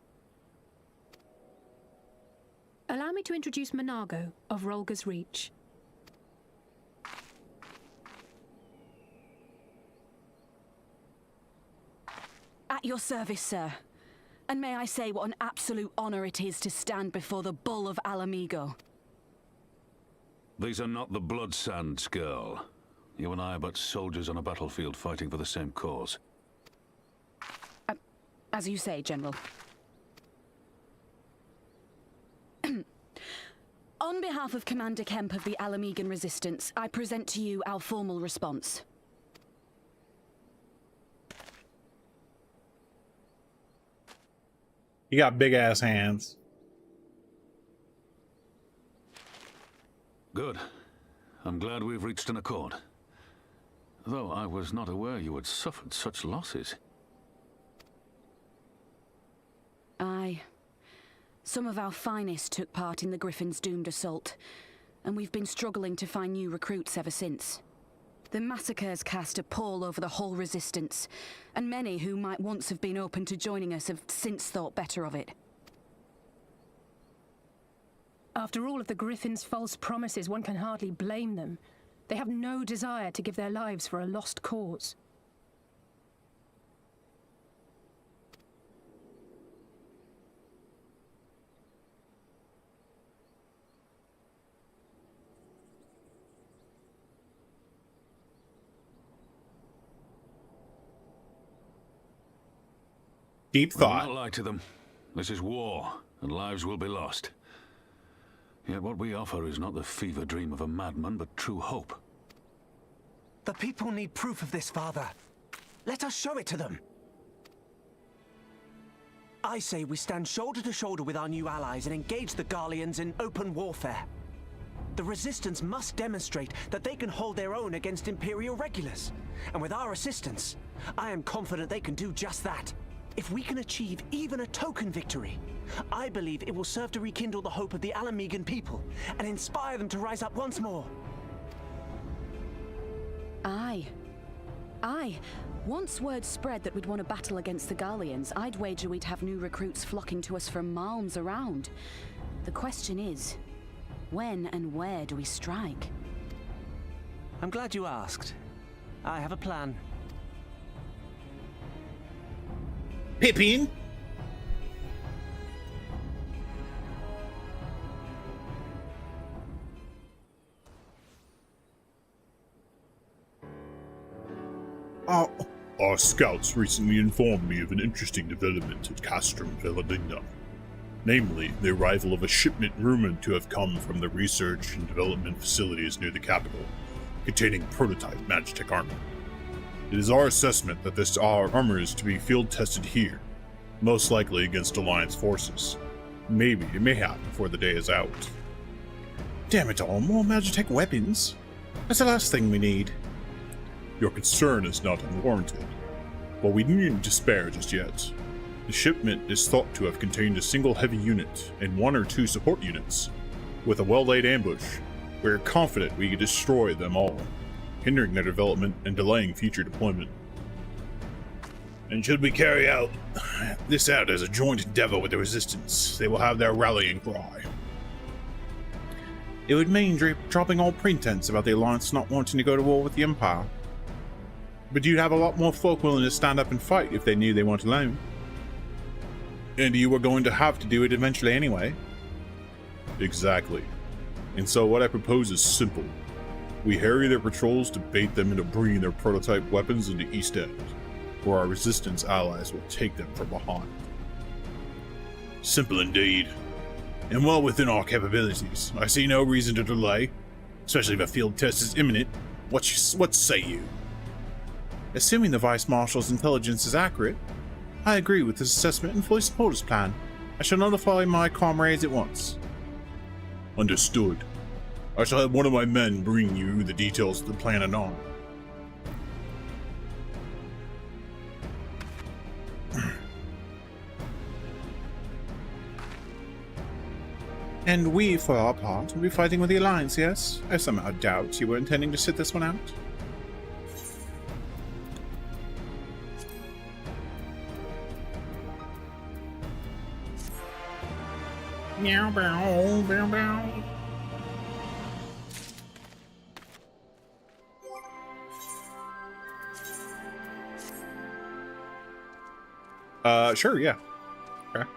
Allow me to introduce Monago of Rolga's Reach. At your service, sir. And may I say what an absolute honor it is to stand before the Bull of Alamigo. These are not the Blood Sands, girl. You and I are but soldiers on a battlefield fighting for the same cause. As you say, General. On behalf of Commander Kemp of the Alamigan Resistance, I present to you our formal response. You got big ass hands. Good. I'm glad we've reached an accord. Though I was not aware you had suffered such losses. Aye. Some of our finest took part in the Griffin's doomed assault, and we've been struggling to find new recruits ever since. The massacres cast a pall over the whole Resistance, and many who might once have been open to joining us have since thought better of it. After all of the Griffin's false promises, one can hardly blame them. They have no desire to give their lives for a lost cause. Deep thought. I'll not lie to them. This is war, and lives will be lost. Yet what we offer is not the fever dream of a madman, but true hope. The people need proof of this, Father. Let us show it to them. I say we stand shoulder to shoulder with our new allies and engage the Garleans in open warfare. The Resistance must demonstrate that they can hold their own against Imperial regulars. And with our assistance, I am confident they can do just that. If we can achieve even a token victory, I believe it will serve to rekindle the hope of the Alamigan people and inspire them to rise up once more. Aye. Aye. Once word spread that we'd won a battle against the Garleans, I'd wager we'd have new recruits flocking to us from malms around. The question is, when and where do we strike? I'm glad you asked. I have a plan. Pippin? Our scouts recently informed me of an interesting development at Castrum Velladina. Namely, the arrival of a shipment rumored to have come from the research and development facilities near the capital, containing prototype Magitech armor. It is our assessment that this armor is to be field tested here, most likely against Alliance forces. Maybe it may happen before the day is out. Damn it all, more Magitech weapons? That's the last thing we need. Your concern is not unwarranted, but we needn't despair just yet. The shipment is thought to have contained a single heavy unit and 1 or 2 support units. With a well-laid ambush, we are confident we can destroy them all, hindering their development and delaying future deployment. And should we carry out this out as a joint endeavor with the Resistance, they will have their rallying cry. It would mean dropping all pretense about the Alliance not wanting to go to war with the Empire. But you'd have a lot more folk willing to stand up and fight if they knew they weren't alone. And you were going to have to do it eventually anyway. Exactly. And so what I propose is simple. We harry their patrols to bait them into bringing their prototype weapons into East End, where our Resistance allies will take them from behind. Simple indeed. And well within our capabilities. I see no reason to delay, especially if a field test is imminent. What say you? Assuming the Vice Marshal's intelligence is accurate, I agree with this assessment and fully support his plan. I shall notify my comrades at once. Understood. I shall have one of my men bring you the details of the plan anon. And we, for our part, will be fighting with the Alliance, yes? I somehow doubt you were intending to sit this one out. Meow, bow, bow, bow. Sure, yeah. Okay.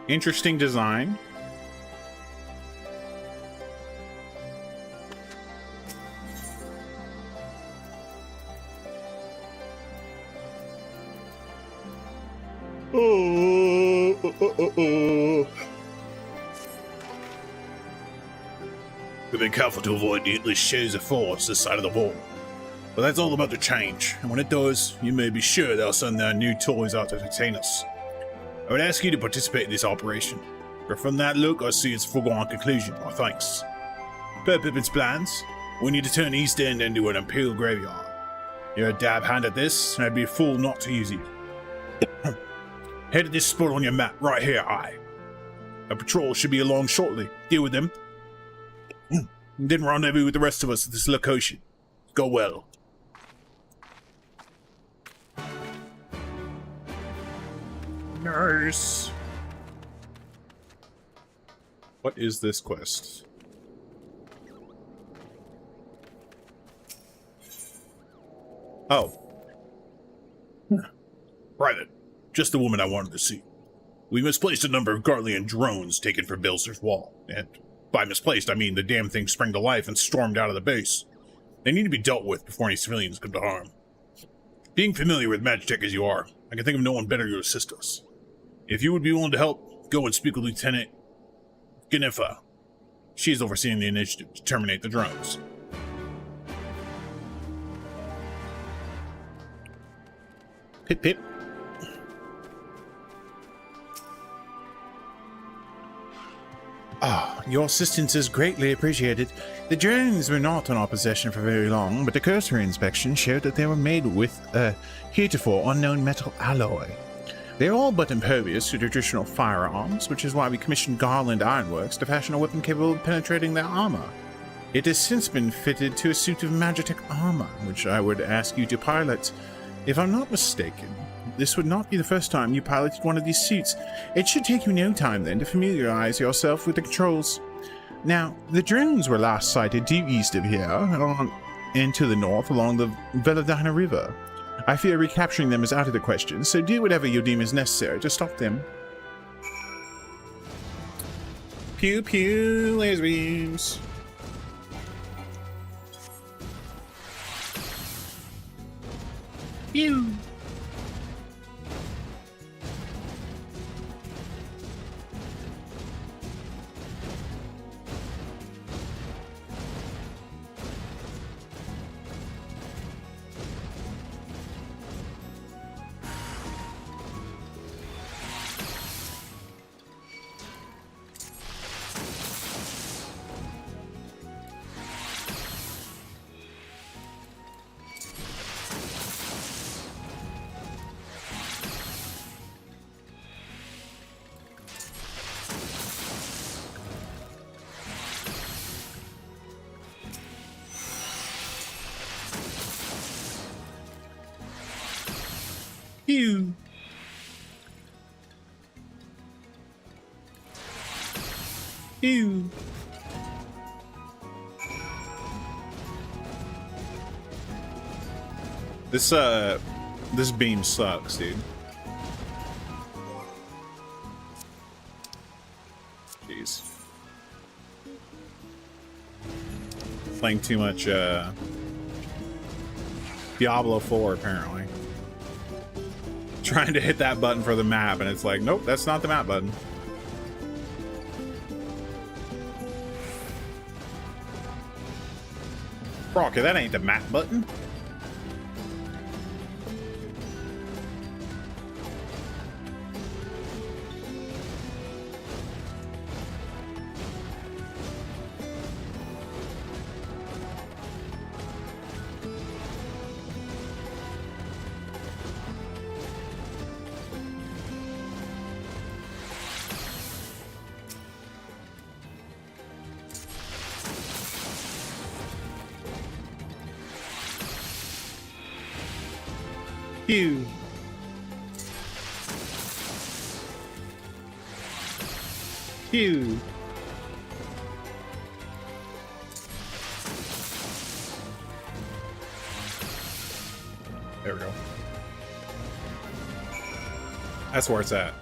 Interesting design. We've been careful to avoid needless shows of force this side of the wall. But that's all about to change, and when it does, you may be sure they'll send their new toys out to entertain us. I would ask you to participate in this operation, but from that look I see it's a foregone conclusion, no thanks. Per Pippin's plans, we need to turn East End into an Imperial graveyard. You're a dab hand at this, and I'd be a fool not to use you. Head to this spot on your map, right here, aye. A patrol should be along shortly. Deal with them. And then rendezvous with the rest of us at this location. Go well. Nice. What is this quest? Oh. Right then. Just the woman I wanted to see. We misplaced a number of Garlean drones taken from Bilster's wall, and by misplaced I mean the damn thing sprang to life and stormed out of the base. They need to be dealt with before any civilians come to harm. Being familiar with Magitech as you are, I can think of no one better to assist us. If you would be willing to help, go and speak with Lieutenant Genifa. She's overseeing the initiative to terminate the drones. Pip pip. Your assistance is greatly appreciated. The drones were not in our possession for very long, but a cursory inspection showed that they were made with a heretofore unknown metal alloy. They are all but impervious to traditional firearms, which is why we commissioned Garland Ironworks to fashion a weapon capable of penetrating their armor. It has since been fitted to a suit of Magitech armor, which I would ask you to pilot. If I'm not mistaken, this would not be the first time you piloted one of these suits. It should take you no time then to familiarize yourself with the controls. Now, the drones were last sighted due east of here, and to the north along the Veladina River. I fear recapturing them is out of the question, so do whatever you deem is necessary to stop them. Pew pew, laser beams. Pew. Pew. Pew. This beam sucks, dude. Jeez. Playing too much Diablo 4 apparently. Trying to hit that button for the map and it's like, nope, that's not the map button. Rocky, that ain't the map button. Phew. Phew. There we go. That's where it's at.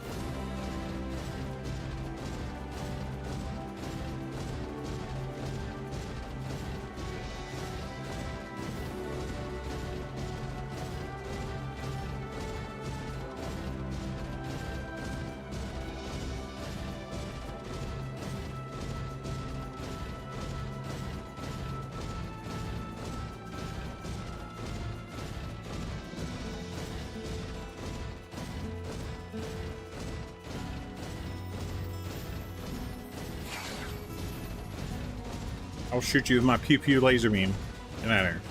I'll shoot you with my pew pew laser beam. Get out of here.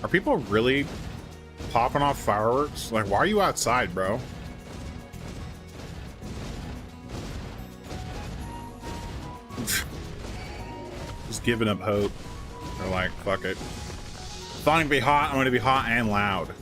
Are people really popping off fireworks? Like, why are you outside, bro? Just giving up hope. They're like, fuck it. If I'm gonna be hot, I'm gonna be hot and loud.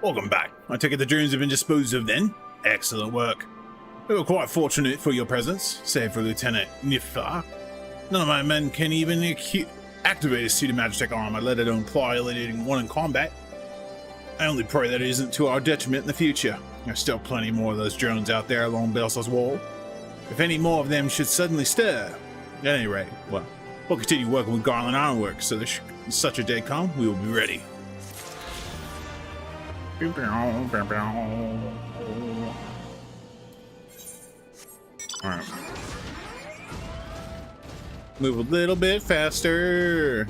Welcome back. I take it the drones have been disposed of then? Excellent work. We were quite fortunate for your presence, save for Lieutenant Nifar. None of my men can even activate a suit of Magitech armor, let alone violating one in combat. I only pray that it isn't to our detriment in the future. There's still plenty more of those drones out there along Belsa's wall. If any more of them should suddenly stir, at any rate, well, we'll continue working with Garland Ironworks, so there's such a day come, we will be ready. Alright. Move a little bit faster.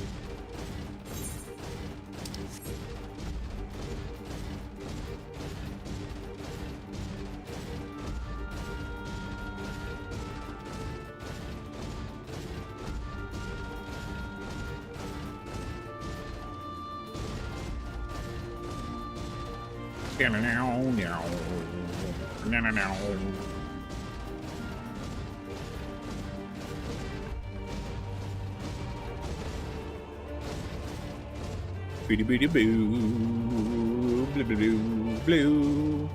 Beady beady boo, blue blue blue.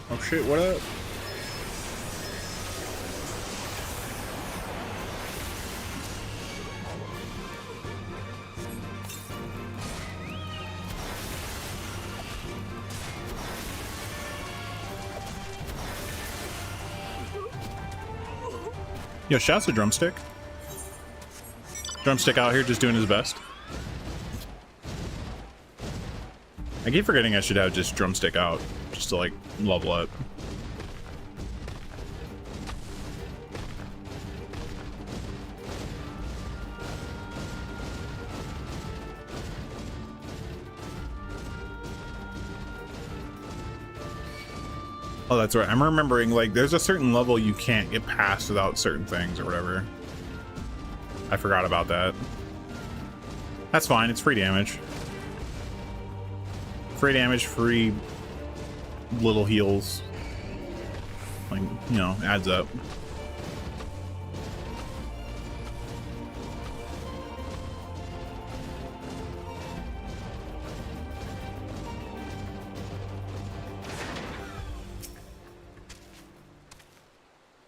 Oh shit, what up? Yo, shouts to Drumstick. Drumstick out here just doing his best. I keep forgetting I should have just Drumstick out, just to like level up. Oh, that's right. I'm remembering, like, there's a certain level you can't get past without certain things or whatever. I forgot about that. That's fine. It's free damage. Free damage, free little heals. Like, you know, adds up.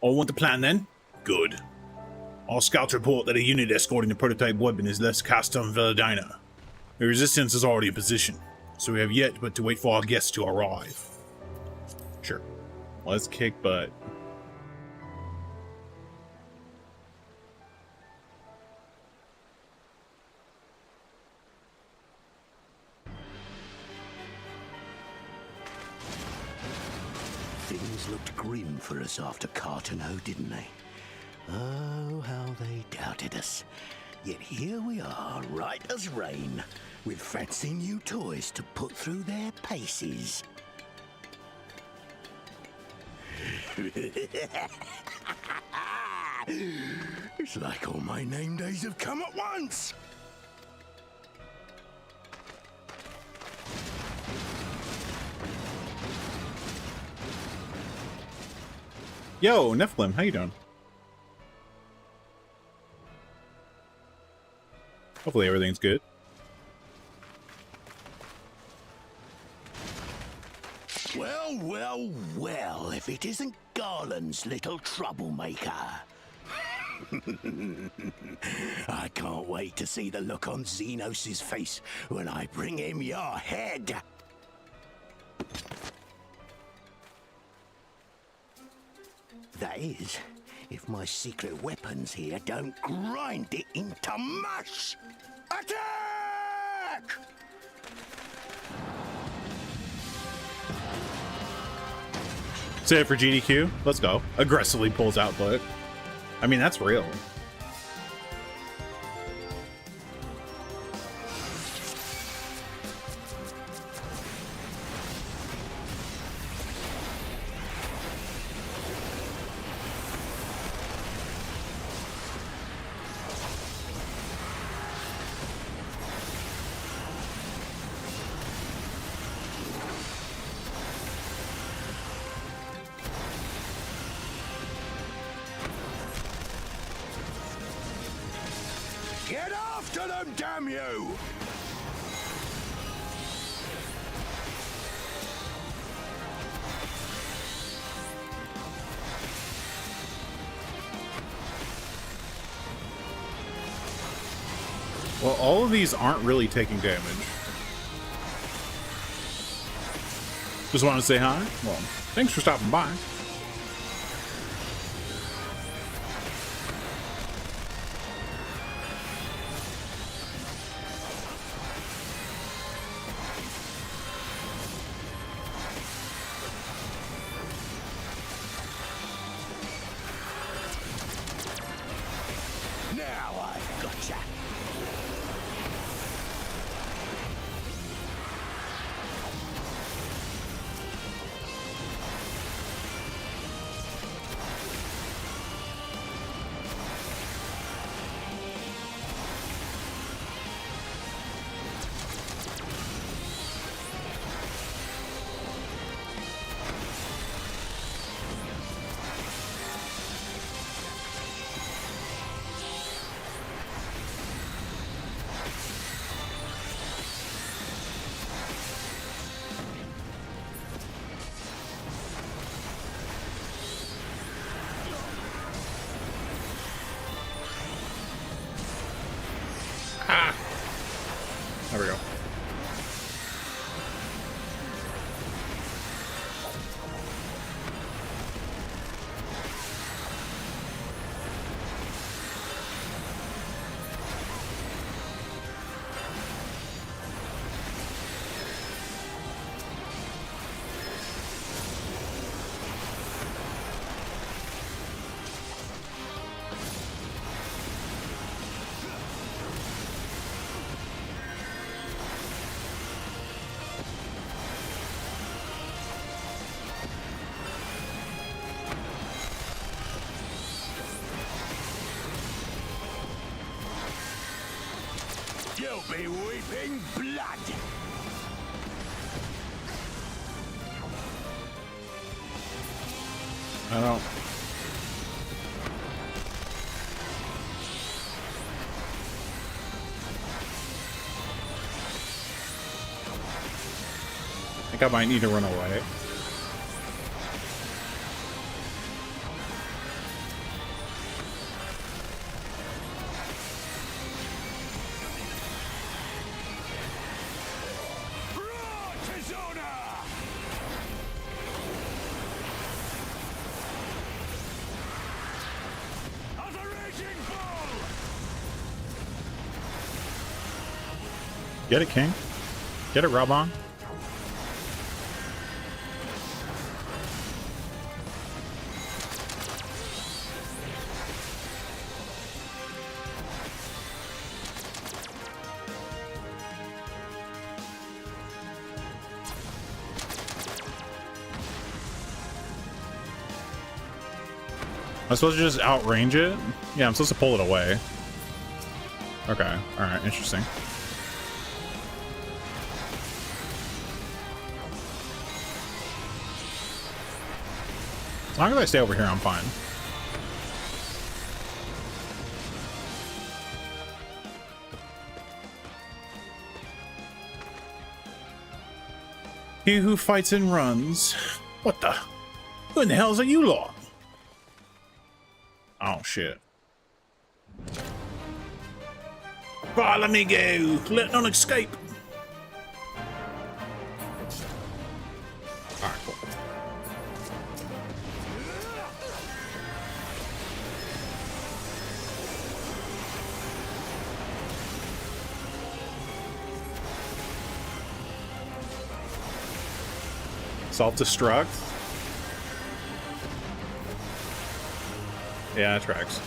All want the plan then? Good. All scouts report that a unit escorting the prototype weapon is less cast on Veladina. The resistance is already in position, so we have yet but to wait for our guests to arrive. Sure. Let's kick butt. Things looked grim for us after Cartano, didn't they? Oh, how they doubted us. Yet here we are, right as rain, with fancy new toys to put through their paces. It's like all my name days have come at once! Yo, Nephilim, how you doing? Hopefully everything's good. Well, well, well, if it isn't Garland's little troublemaker. I can't wait to see the look on Xenos' face when I bring him your head. That is, if my secret weapons here don't grind it into mush. Attack! Say it for GDQ. Let's go. Aggressively pulls output. I mean, that's real. Get after them, damn you! Well, all of these aren't really taking damage. Just want to say hi. Well, thanks for stopping by. Now I've gotcha. There we go. You'll be weeping blood! I don't. I think I might need to run away. Get it, King. Get it, Raban. I'm supposed to just outrange it? Yeah, I'm supposed to pull it away. Okay, alright, interesting. As long as I stay over here, I'm fine. He who fights and runs. What the? Who in the hell is you lot? Oh shit. Follow me, go. Let none escape. Alright, cool. Self-destruct? Yeah, that tracks.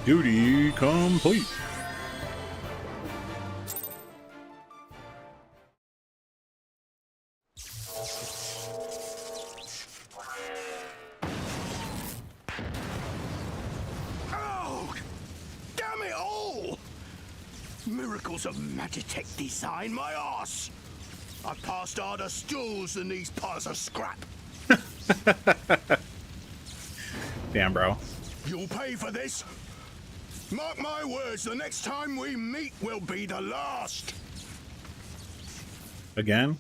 Duty complete. Oh, damn it all! Miracles of Magitech design, my arse. I passed harder stools than these piles of scrap. Damn, bro. You'll pay for this. Mark my words, the next time we meet will be the last. Again?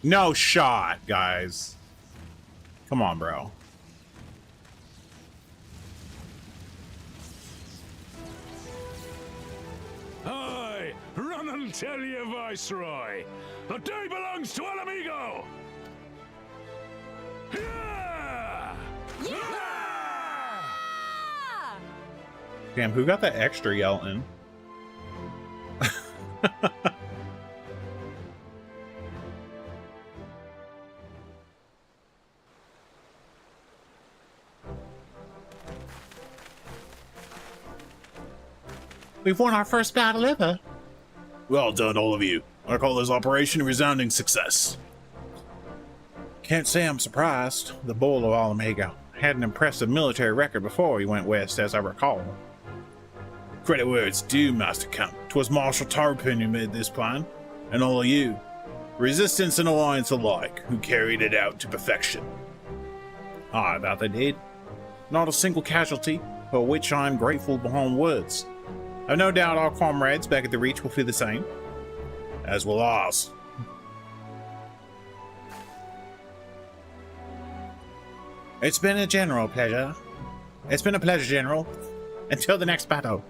No shot, guys. Come on, bro. Aye, run and tell your viceroy. The day belongs to El Amigo. Yeah! Damn, who got that extra yell in? We've won our first battle ever. Well done, all of you. I call this operation a resounding success. Can't say I'm surprised. The Bull of Alamego had an impressive military record before he went west, as I recall. Credit where it's due, Master Count. 'Twas Marshal Tarpin who made this plan, and all of you, Resistance and Alliance alike, who carried it out to perfection. Ah, that they did. Not a single casualty, for which I'm grateful beyond words. I've no doubt our comrades back at the Reach will feel the same. As will ours. It's been a general pleasure. It's been a pleasure, General. Until the next battle.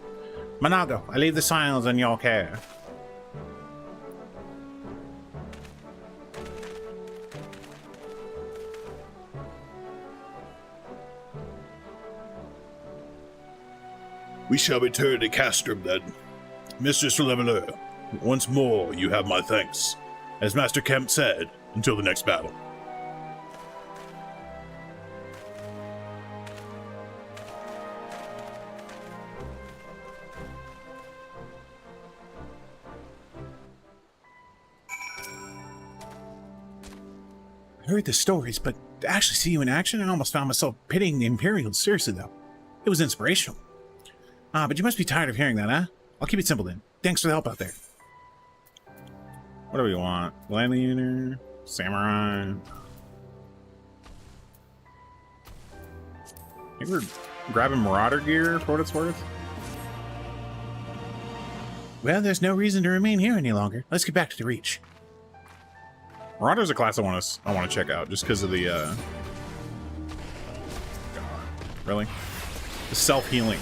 Monago, I leave the Scions in your care. We shall return to Castrum then. Mistress Leveler, once more you have my thanks. As Master Kemp said, until the next battle. I heard the stories, but to actually see you in action, I almost found myself pitying the Imperials. Seriously, though. It was inspirational. Ah, but you must be tired of hearing that, huh? I'll keep it simple then. Thanks for the help out there. What do we want? Gladiator? Samurai? I think we're grabbing Marauder gear for what it's worth. Well, there's no reason to remain here any longer. Let's get back to the Reach. Marauder's a class I want to check out just because of the really? The self-healing.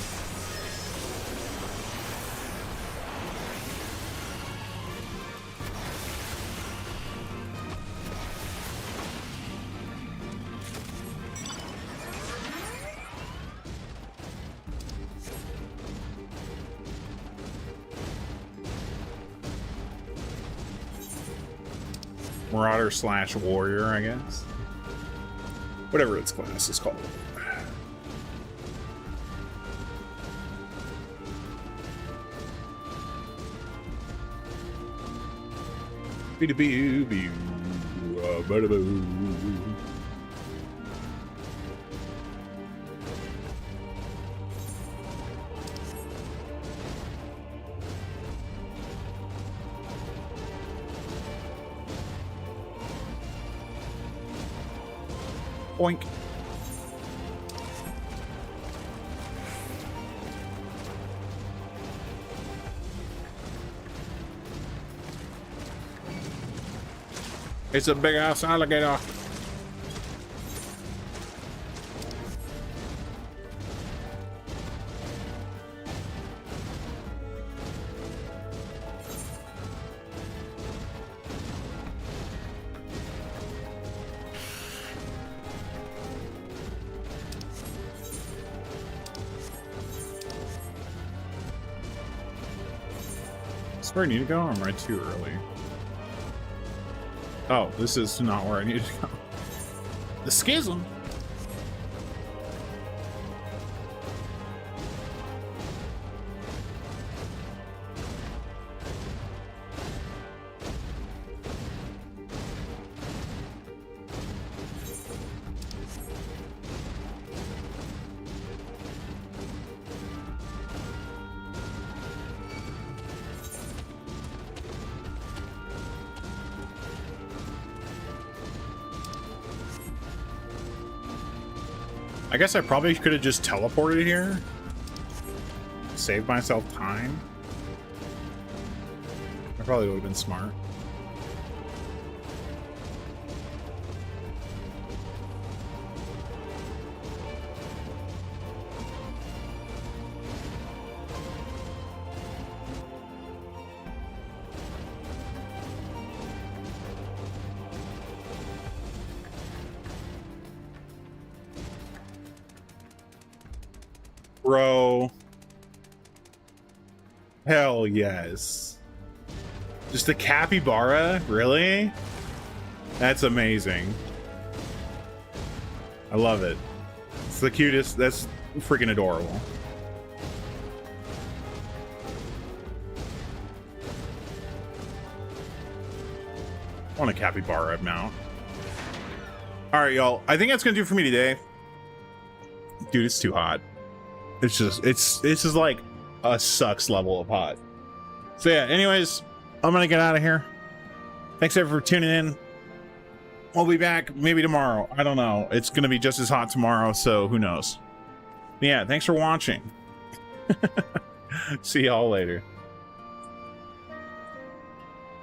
Marauder slash warrior, I guess. Whatever its class is called. Oink. It's a big ass alligator. Is where I need to go, or am I too early? Oh, this is not where I need to go. The schism. I guess I probably could have just teleported here. Saved myself time. I probably would have been smart. Bro. Hell yes. Just a capybara? Really? That's amazing. I love it. It's the cutest. That's freaking adorable. I want a capybara mount. Alright, y'all. I think that's gonna do it for me today. Dude, it's too hot. It's just like a sucks level of hot. So yeah, anyways, I'm gonna get out of here. Thanks everyone for tuning in. We'll be back maybe tomorrow. I don't know. It's gonna be just as hot tomorrow, so who knows. But yeah, thanks for watching. See y'all later.